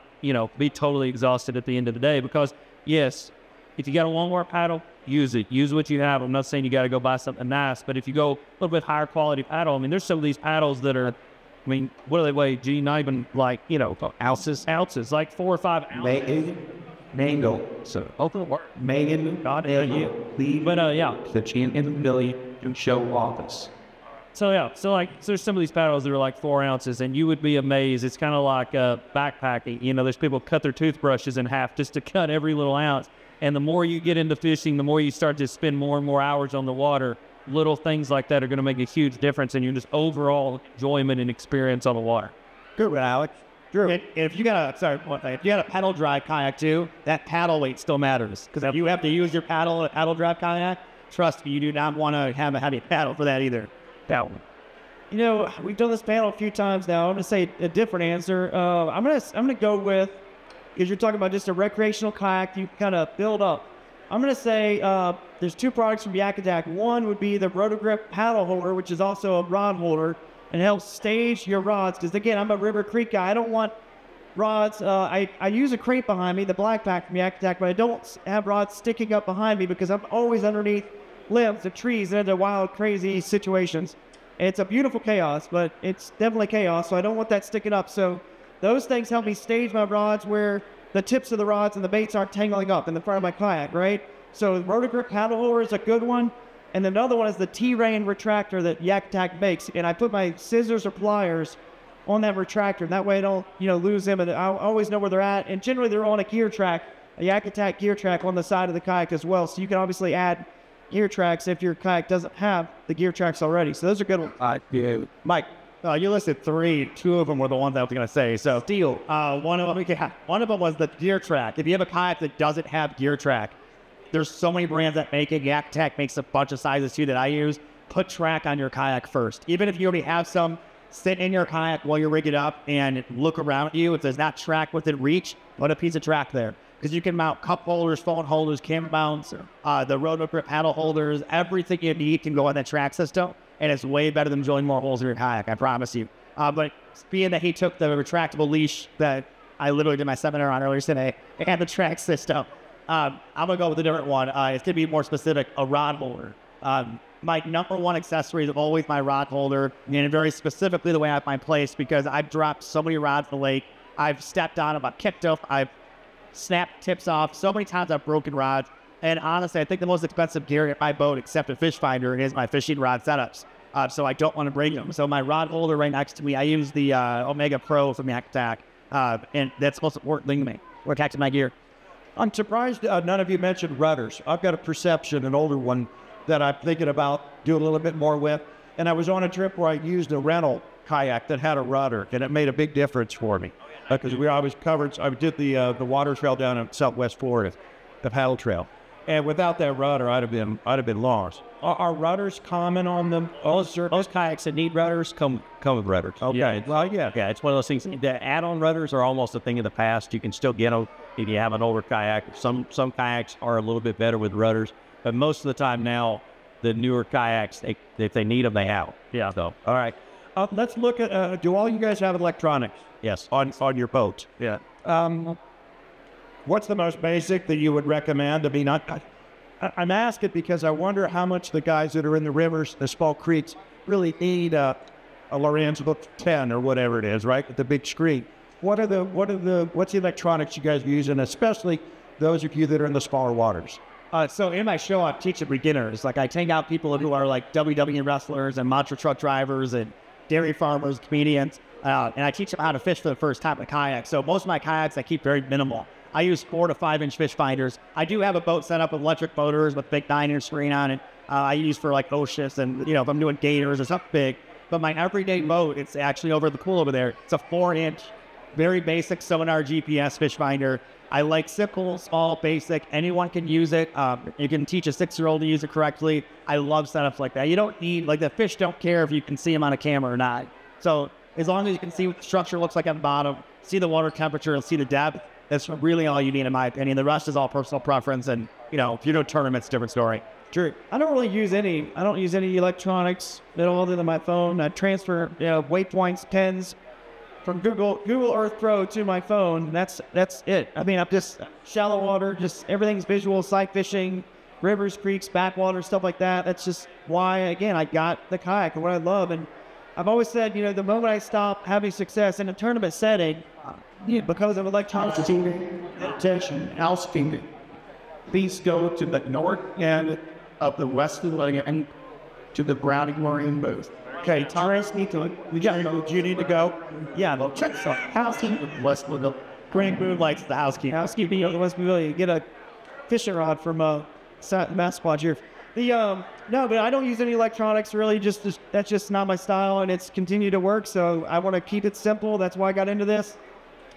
be totally exhausted at the end of the day. Because, yes, if you got a longboard paddle, use it. Use what you have. I'm not saying you got to go buy something nice, but if you go a little bit higher quality paddle, I mean, there's some of these paddles that are, what do they weigh, G? Not even like, ounces, like 4 or 5 ounces. Mango. So, open work. Megan, God, you leave. But, yeah. The champion of the million to show office. So, yeah. So, there's some of these paddles that are like 4 ounces, and you would be amazed. It's kind of like backpacking. There's people cut their toothbrushes in half just to cut every little ounce. And the more you get into fishing, the more you start to spend more and more hours on the water. Little things like that are going to make a huge difference in your just overall enjoyment and experience on the water. Good one, Alex. Drew, if you got a paddle drive kayak too, that paddle weight still matters. Because if you have to use your paddle drive kayak, trust me, you do not want to have a heavy paddle for that either. That one. We've done this panel a few times now. I'm going to say a different answer. I'm gonna go with, because you're talking about just a recreational kayak, you kind of build up. I'm going to say there's 2 products from Yak Attack. One would be the RotoGrip paddle holder, which is also a rod holder, and helps stage your rods. Because again, I'm a River Creek guy. I don't want rods. I use a crate behind me, the black pack from Yak Attack, but I don't have rods sticking up behind me because I'm always underneath limbs of trees and into wild, crazy situations. And it's a beautiful chaos, but it's definitely chaos, so I don't want that sticking up. So those things help me stage my rods where the tips of the rods and the baits aren't tangling up in the front of my kayak, right? So RotoGrip paddle holder is a good one. And another one is the T-Rain retractor that Yak Attack makes. And I put my scissors or pliers on that retractor. That way I don't, lose them. And I always know where they're at. And generally they're on a gear track, a Yak Attack gear track on the side of the kayak as well. So you can obviously add gear tracks if your kayak doesn't have the gear tracks already. So those are good ones. Yeah. Mike, you listed 3. 2 of them were the ones I was going to say. So Steel. One of them was the gear track. If you have a kayak that doesn't have gear track, there's so many brands that make it. Yak Attack makes a bunch of sizes too that I use. Put track on your kayak first. Even if you already have some, sit in your kayak while you rig it up and look around you. If there's not track within reach, put a piece of track there. Because you can mount cup holders, phone holders, camera mounts, the RotoGrip paddle holders. Everything you need can go on that track system. And it's way better than drilling more holes in your kayak, I promise you. But being that he took the retractable leash that I literally did my seminar on earlier today and the track system, I'm going to go with a different one. It's going to be more specific, a rod holder. My number one accessory is always my rod holder, and very specifically the way I have my place, because I've dropped so many rods in the lake. I've stepped on them, I've kicked them, I've snapped tips off. So many times I've broken rods. And honestly, I think the most expensive gear in my boat, except a fish finder, is my fishing rod setups. So I don't want to break them. So my rod holder right next to me, I use the Omega Pro from Yak Attack, and that's the most important thing to me. protected my gear. I'm surprised none of you mentioned rudders. I've got a Perception, an older one, that I'm thinking about doing a little bit more with. And I was on a trip where I used a rental kayak that had a rudder, and it made a big difference for me. Because I did the water trail down in Southwest Florida, the paddle trail. And without that rudder, I'd have been lost. Are rudders common on them? Most kayaks that need rudders come with rudders. Okay. Yeah. Well, yeah. Yeah, it's one of those things. The add-on rudders are almost a thing of the past. You can still get them if you have an older kayak. Some kayaks are a little bit better with rudders, but most of the time now, the newer kayaks, if they need them, they have them. Yeah. So, all right. Let's look at, do all you guys have electronics? Yes. On your boat? Yeah. What's the most basic that you would recommend? I mean, I'm asking because I wonder how much the guys that are in the rivers, the small creeks, really need a Lorenzo Book 10 or whatever it is, right? With the big screen. What's the electronics you guys use, and especially those of you that are in the smaller waters? So in my show, I teach the beginners. Like I take out people who are like WWE wrestlers and monster truck drivers and dairy farmers, comedians, and I teach them how to fish for the first time in a kayak. So most of my kayaks I keep very minimal. I use 4 to 5 inch fish finders. I do have a boat set up with electric motors with a big 9-inch screen on it. I use for like oceans and, if I'm doing gators or something big. But my everyday boat, it's actually over the pool over there. It's a 4-inch, very basic sonar GPS fish finder. I like simple, small, basic. Anyone can use it. You can teach a 6-year-old to use it correctly. I love setups like that. You don't need, like the fish don't care if you can see them on a camera or not. So as long as you can see what the structure looks like at the bottom, see the water temperature and see the depth, that's really all you need in my opinion. The rest is all personal preference, and if you do tournaments, different story. True. I don't use any electronics at all other than my phone. I transfer waypoints, pens from Google Earth Pro to my phone. That's it. I mean, I'm just shallow water, just everything's visual, sight fishing, rivers, creeks, backwater, stuff like that. That's just why, again, I got the kayak and what I love. And I've always said, the moment I stop having success in a tournament setting, because of electronics, attention, altitude. Please go to the north end of the western leg and to the Browning Marine booth. Okay, Torres, do you need to go? Yeah, they'll check some housekeeping. Westwood, Greg Boone likes the housekeeping. Housekeeping of the West Pavilion. Get a fishing rod from Bassquatch here. No, but I don't use any electronics really. That's just not my style, and it's continued to work. So I want to keep it simple. That's why I got into this.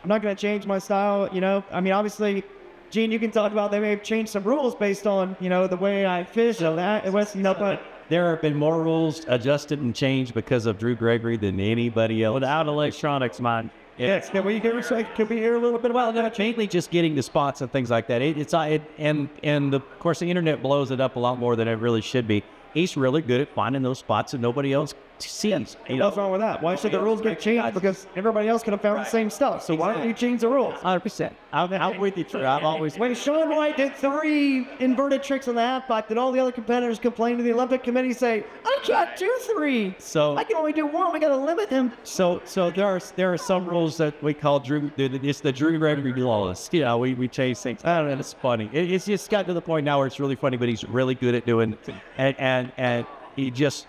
I'm not going to change my style. I mean, obviously, Gene, you can talk about they may have changed some rules based on the way I fish. So that it was but there have been more rules adjusted and changed because of Drew Gregory than anybody else. Without electronics, man. Yes. Can we hear a little bit about that? Mainly just getting the spots and things like that. Of course, the internet blows it up a lot more than it really should be. He's really good at finding those spots that nobody else sees. What's wrong with that? Why should the rules get changed? Because everybody else could have found the same stuff. So why don't you change the rules? 100%. I'm with you, Drew. I've always. When Sean White did 3 inverted tricks on the half pipe, did all the other competitors complain to the Olympic Committee, say, "I can't do 3. So I can only do 1. We got to limit him." So there are some rules that we call Drew. It's the Drew Gregory laws. We change things. I don't know. It's funny. It's just got to the point now where it's really funny, but he's really good at doing it, and he just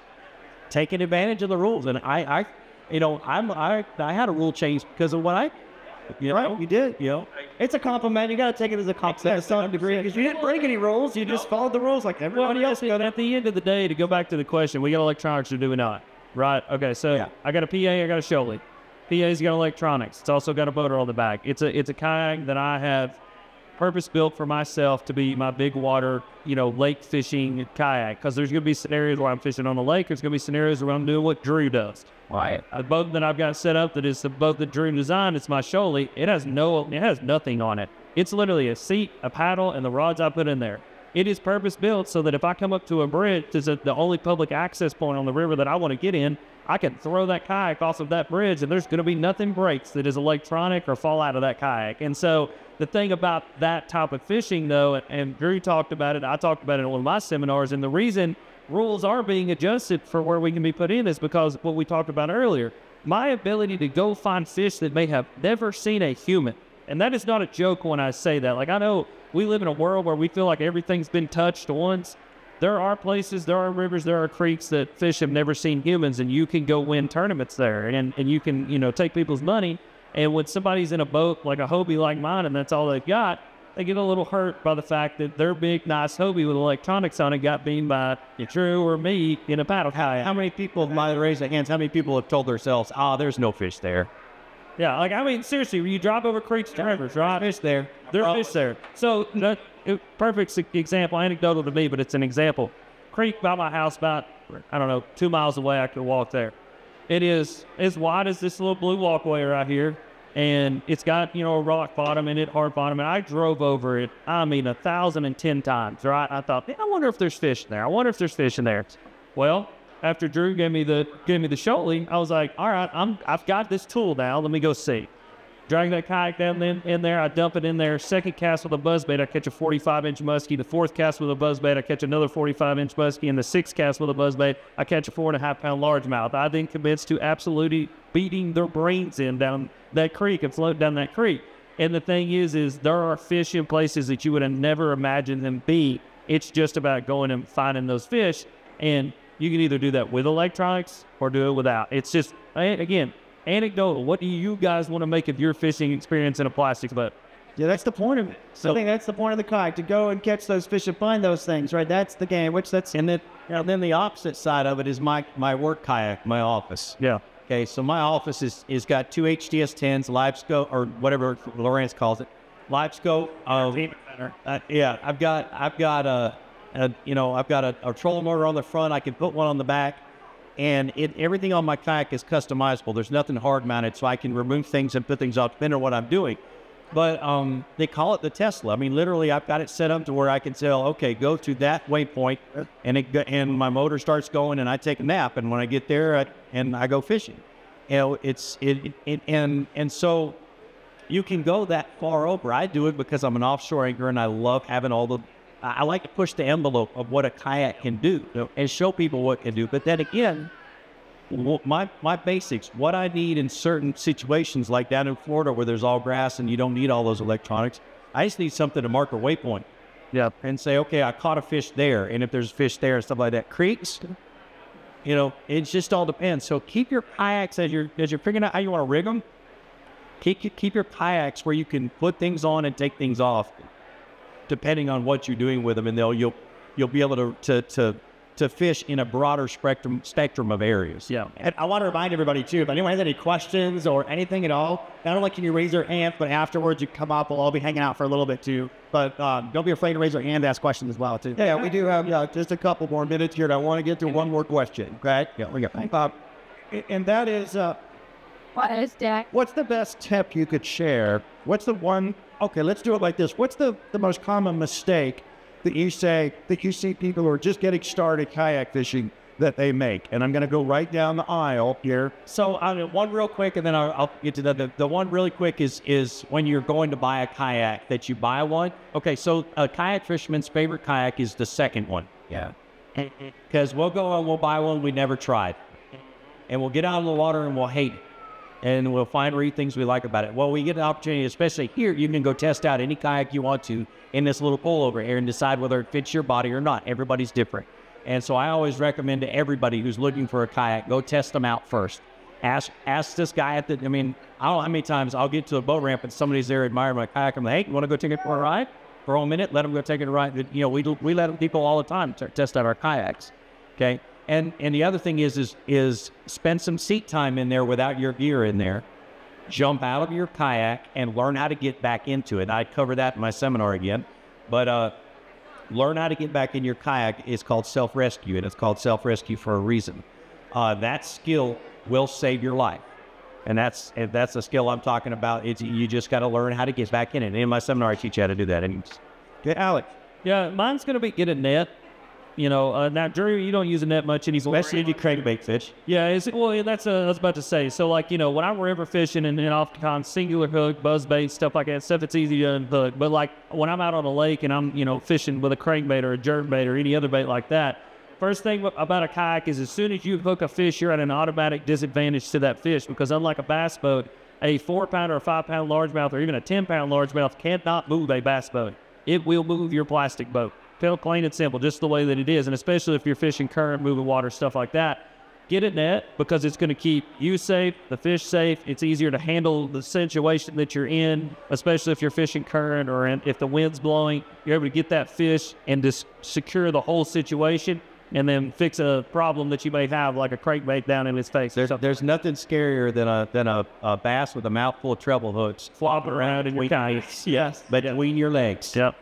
taking advantage of the rules. And I had a rule change because of what right, you did. It's a compliment. You got to take it as a compliment to some degree because you didn't break any rules. You just followed the rules like everybody else. At the end of the day, to go back to the question, we got electronics or do we not? Right. Okay. So I got a PA. I got a Sholey. PA's got electronics. It's also got a motor on the back. It's a kayak that I have purpose built for myself to be my big water, lake fishing kayak. Because there's going to be scenarios where I'm fishing on the lake. There's going to be scenarios where I'm doing what Drew does. Right. The boat that I've got set up that is the boat that Drew designed, it's my Sholey. It has nothing on it. It's literally a seat, a paddle, and the rods I put in there. It is purpose built so that if I come up to a bridge, that's the only public access point on the river that I want to get in, I can throw that kayak off of that bridge and there's going to be nothing breaks that is electronic or fall out of that kayak. And so the thing about that type of fishing though, and Drew talked about it, I talked about it in one of my seminars, and the reason rules are being adjusted for where we can be put in is because what we talked about earlier, my ability to go find fish that may have never seen a human. And that is not a joke when I say that. Like, I know we live in a world where we feel like everything's been touched once. There are places, there are rivers, there are creeks that fish have never seen humans, and you can go win tournaments there, and you can, take people's money. And when somebody's in a boat like a Hobie like mine and that's all they've got, they get a little hurt by the fact that their big, nice Hobie with electronics on it got beamed by Drew or me in a paddle kayak. How many people, might raise their hands, how many people have told themselves, there's no fish there? Yeah, like, I mean, seriously, when you drive over creeks and rivers, right? Fish there. There are fish there. So, perfect example, anecdotal to me, but it's an example. Creek by my house about, 2 miles away, I could walk there. It is as wide as this little blue walkway right here. And it's got, a rock bottom in it, hard bottom. And I drove over it, 1,010 times, right? I thought, I wonder if there's fish in there. I wonder if there's fish in there. Well, after Drew gave me the shoalie, I was like, all right, I've got this tool now. Let me go see. Drag that kayak down in there. I dump it in there. Second cast with a buzzbait, I catch a 45-inch muskie. The fourth cast with a buzzbait, I catch another 45-inch muskie. And the sixth cast with a buzzbait, I catch a 4.5-pound largemouth. I then commence to absolutely beating their brains in down that creek and float down that creek. And the thing is there are fish in places that you would have never imagined them be. It's just about going and finding those fish. And you can either do that with electronics or do it without. It's just, again, anecdotal. What do you guys want to make of your fishing experience in a plastic boat? Yeah, that's the point of it. So I think that's the point of the kayak, to go and catch those fish and find those things, right? That's the game, And then the opposite side of it is my work kayak, my office. Yeah. Okay, so my office is got 2 HDS 10s, live scope, or whatever Lawrence calls it, live scope. Yeah, I've got a trolling motor on the front. I can put one on the back, and everything on my kayak is customizable. There's nothing hard mounted, so I can remove things and put things off depending on what I'm doing. But they call it the Tesla. I mean, literally, I've got it set up to where I can tell, okay, go to that waypoint, and my motor starts going, and I take a nap. And when I get there, I go fishing. And so you can go that far over. I do it because I'm an offshore anchor, and I love having I like to push the envelope of what a kayak can do and show people what it can do. But then again, my basics, what I need in certain situations, like down in Florida where there's all grass and you don't need all those electronics, I just need something to mark a waypoint. Yeah. And say, okay, I caught a fish there. And if there's fish there and stuff like that, creeks, it just all depends. So keep your kayaks as you're figuring out how you want to rig them. Keep your kayaks where you can put things on and take things off, depending on what you're doing with them. And you'll be able to fish in a broader spectrum of areas. Yeah. And I want to remind everybody, too, if anyone has any questions or anything at all, not only can you raise your hand, but afterwards you come up. We'll all be hanging out for a little bit, too. But don't be afraid to raise your hand and ask questions as well, too. Yeah, we do have just a couple more minutes here, and I want to get to one more question. Okay? Yeah, we got and that is, What is that? what's the best tip you could share? What's the one, okay, let's do it like this. What's the most common mistake that you see people who are just getting started kayak fishing that they make? And I'm going to go right down the aisle here. So one real quick, and then I'll get to the one really quick is when you're going to buy a kayak, that you buy one. Okay, so a kayak fisherman's favorite kayak is the second one. Yeah. Because we'll go and we'll buy one we never tried. And we'll get out in the water and we'll hate it. And we'll read things we like about it. Well, we get an opportunity, especially here, you can go test out any kayak you want to in this little pool over here and decide whether it fits your body or not. Everybody's different. And so I always recommend to everybody who's looking for a kayak, go test them out first. Ask this guy I don't know how many times I'll get to a boat ramp and somebody's there admiring my kayak. I'm like, hey, you want to go take it for a ride? For a minute, let them go take it a ride. We let people all the time test out our kayaks. Okay. And the other thing is spend some seat time in there without your gear in there. Jump out of your kayak and learn how to get back into it. I cover that in my seminar again. But learn how to get back in your kayak is called self-rescue, and it's called self-rescue for a reason. That skill will save your life. And that's the skill I'm talking about. You just got to learn how to get back in it. In my seminar, I teach you how to do that. And Alex. Yeah, mine's going to be get a net. Now, Drew, you don't use a net much anymore. Especially if you crankbait fish. Yeah, that's I was about to say. So, when I'm river fishing and off the con, singular hook, buzzbait, stuff like that, stuff that's easy to unhook. But, when I'm out on a lake and I'm, fishing with a crankbait or a jerkbait or any other bait like that, first thing about a kayak is as soon as you hook a fish, you're at an automatic disadvantage to that fish because unlike a bass boat, a 4-pound or a 5-pound largemouth or even a 10-pound largemouth cannot move a bass boat. It will move your plastic boat. Plain and simple, just the way that it is, and especially if you're fishing current, moving water, stuff like that. get a net because it's going to keep you safe, the fish safe. It's easier to handle the situation that you're in, especially if you're fishing current or if the wind's blowing. You're able to get that fish and just secure the whole situation and then fix a problem that you may have, like a crankbait down in his face. There's nothing scarier than a bass with a mouthful of treble hooks Flopping around in your kayak. Yes, between your legs. Yep.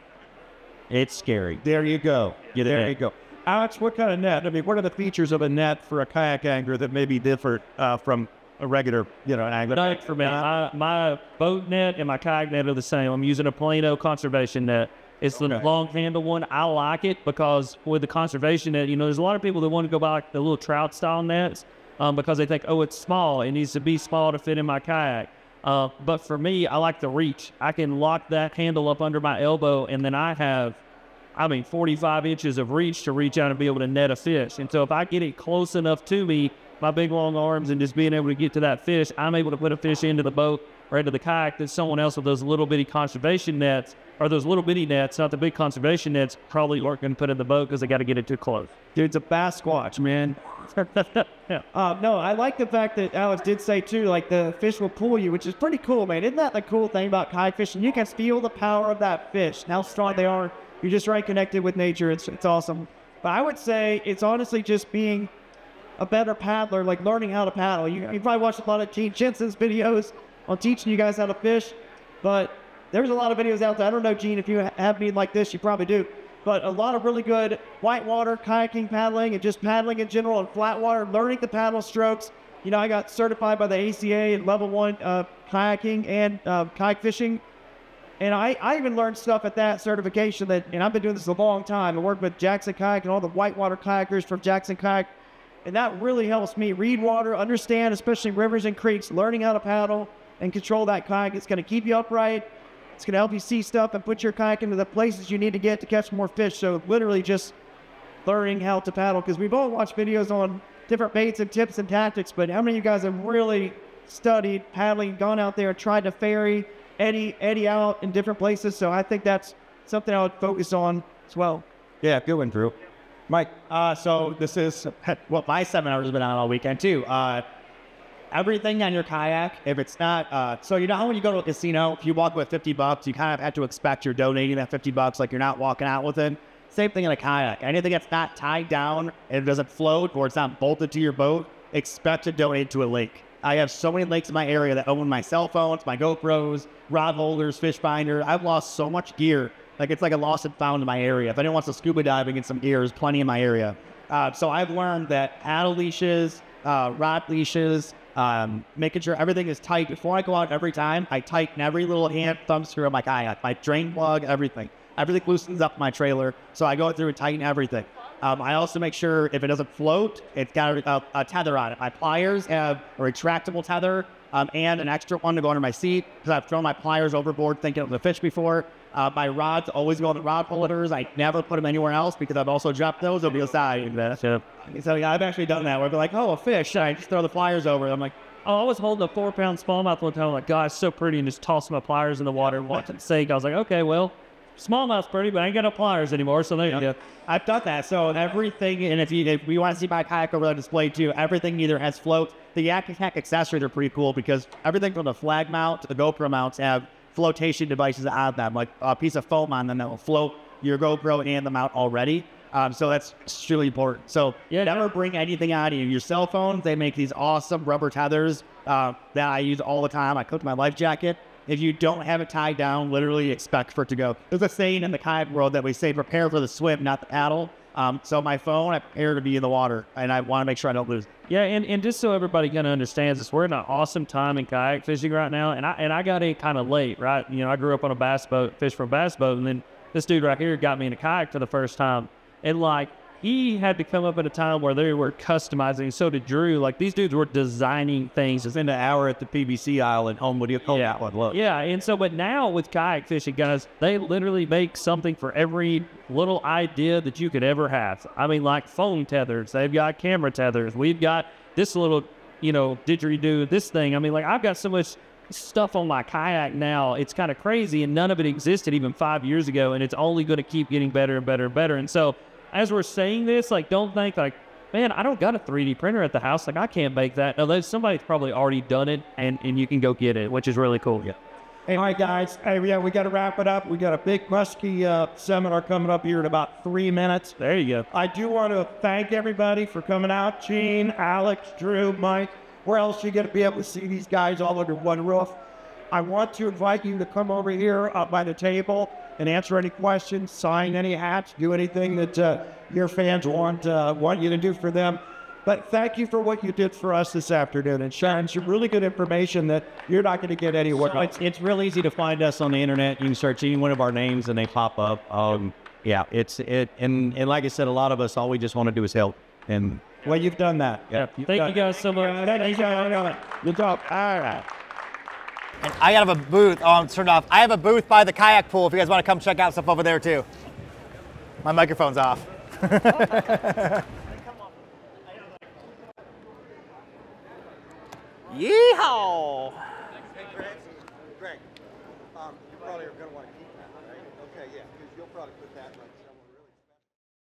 It's scary. There you go. There you go. Alex, what kind of net? I mean, what are the features of a net for a kayak angler that may be different from a regular, angler? Not for me. My boat net and my kayak net are the same. I'm using a Plano conservation net. It's the long handle one. I like it because with the conservation net, there's a lot of people that want to go buy like the little trout style nets because they think, oh, it's small. It needs to be small to fit in my kayak. But for me, I like the reach. I can lock that handle up under my elbow, and then I have 45 inches of reach to reach out and be able to net a fish. And so if I get it close enough to me, my big long arms and just being able to get to that fish, I'm able to put a fish into the boat or into the kayak that someone else with those little bitty conservation nets, or those little bitty nets, not the big conservation nets, probably aren't going to put in the boat because they got to get it too close. Dude, it's a Bassquatch, man. Yeah. No, I like the fact that Alex did say too, like the fish will pull you, which is pretty cool, man. Isn't that the cool thing about kayak fishing? You can feel the power of that fish, how strong they are. You're just right connected with nature. It's awesome. But I would say it's honestly just being a better paddler, like learning how to paddle. You probably watched a lot of Gene Jensen's videos on teaching you guys how to fish, but there's a lot of videos out there. I don't know, Gene, if you have any like this, you probably do. But a lot of really good whitewater kayaking paddling and just paddling in general and flat water, learning the paddle strokes. I got certified by the ACA in level 1 kayaking and kayak fishing. And I even learned stuff at that certification and I've been doing this a long time. I worked with Jackson Kayak and all the whitewater kayakers from Jackson Kayak. And that really helps me read water, understand, especially rivers and creeks, learning how to paddle and control that kayak. It's going to keep you upright. It's going to help you see stuff and put your kayak into the places you need to get to catch more fish. So literally just learning how to paddle, because we've all watched videos on different baits and tips and tactics, but how many of you guys have really studied paddling, gone out there and tried to ferry, eddy out in different places? So I think that's something I would focus on as well. Yeah, good one, Drew. Mike, so this is what my seminar has been on all weekend too. Everything on your kayak, if it's not, so how when you go to a casino, if you walk with $50, you kind of have to expect you're donating that $50, like you're not walking out with it. Same thing in a kayak. Anything that's not tied down and it doesn't float or it's not bolted to your boat, expect to donate to a lake. I have so many lakes in my area that own my cell phones, my GoPros, rod holders, fish finder. I've lost so much gear. Like it's like a lost and found in my area. If anyone wants to scuba dive and get some gear, there's plenty in my area. So I've learned that paddle leashes, rod leashes, making sure everything is tight. Before I go out every time, I tighten every little hand thumb screw of my kayak, my drain plug, everything. Everything loosens up my trailer, so I go through and tighten everything. I also make sure if it doesn't float, it's got a tether on it. My pliers have a retractable tether and an extra one to go under my seat because I've thrown my pliers overboard thinking it was a fish before. My rods always go on the rod holders. I never put them anywhere else because I've also dropped those over the side. So yeah, I've actually done that where I'd be like, oh, a fish. I just throw the pliers over. I'm like, oh, I was holding a 4-pound smallmouth one time. I'm like, God, it's so pretty, and just tossed my pliers in the water and watched it sink. I was like, okay, well, smallmouth's pretty, but I ain't got no pliers anymore, so there you go. I've done that. So everything, and if we want to see my kayak over on display too, everything either has float. The kayak accessories are pretty cool because everything from the flag mount to the GoPro mounts have flotation devices on them, like a piece of foam on them that will float your GoPro and the mount already. So that's extremely important. So never bring anything out of you. Your cell phones, they make these awesome rubber tethers that I use all the time. I clip my life jacket. If you don't have it tied down, literally expect for it to go. There's a saying in the kayak world that we say, prepare for the swim, not the paddle. So my phone, I prepare to be in the water, and I want to make sure I don't lose it. Yeah, and just so everybody kind of understands this, we're in an awesome time in kayak fishing right now, and I got in kind of late, right? I grew up on a bass boat, fished from a bass boat, and then this dude right here got me in a kayak for the first time. And like, he had to come up at a time where they were customizing. So did Drew. Like, these dudes were designing things. Spend an hour at the PVC aisle at home. What do you call that one? Look. Yeah, and so, but now with kayak fishing, guys, they literally make something for every little idea that you could ever have. I mean, like phone tethers. They've got camera tethers. We've got this little, didgeridoo, this thing. I mean, like, I've got so much stuff on my kayak now. It's kind of crazy, and none of it existed even 5 years ago, and it's only going to keep getting better and better and better. And so, as we're saying this, like, don't think like, man, I don't got a 3D printer at the house. Like, I can't make that. Now, somebody's probably already done it, and you can go get it, which is really cool. Yeah. Hey, all right, guys. Hey, yeah, we got to wrap it up. We got a big musky seminar coming up here in about 3 minutes. There you go. I do want to thank everybody for coming out. Gene, Alex, Drew, Mike. Where else are you going to be able to see these guys all under one roof? I want to invite you to come over here up by the table and answer any questions, sign any hats, do anything that your fans want you to do for them. But thank you for what you did for us this afternoon and sharing some really good information that you're not going to get anywhere else. It's real easy to find us on the internet. You can search any one of our names and they pop up. Yeah, and like I said, a lot of us, all we just want to do is help. And well, you've done that. Yeah. Thank you guys so much. Good job. All right. And I have a booth. Oh, I'm turned off. I have a booth by the kayak pool if you guys want to come check out stuff over there too. My microphone's off. Yeehaw! Hey, Greg, you probably are going to want to keep that, right? Okay, yeah, because you'll probably put that right.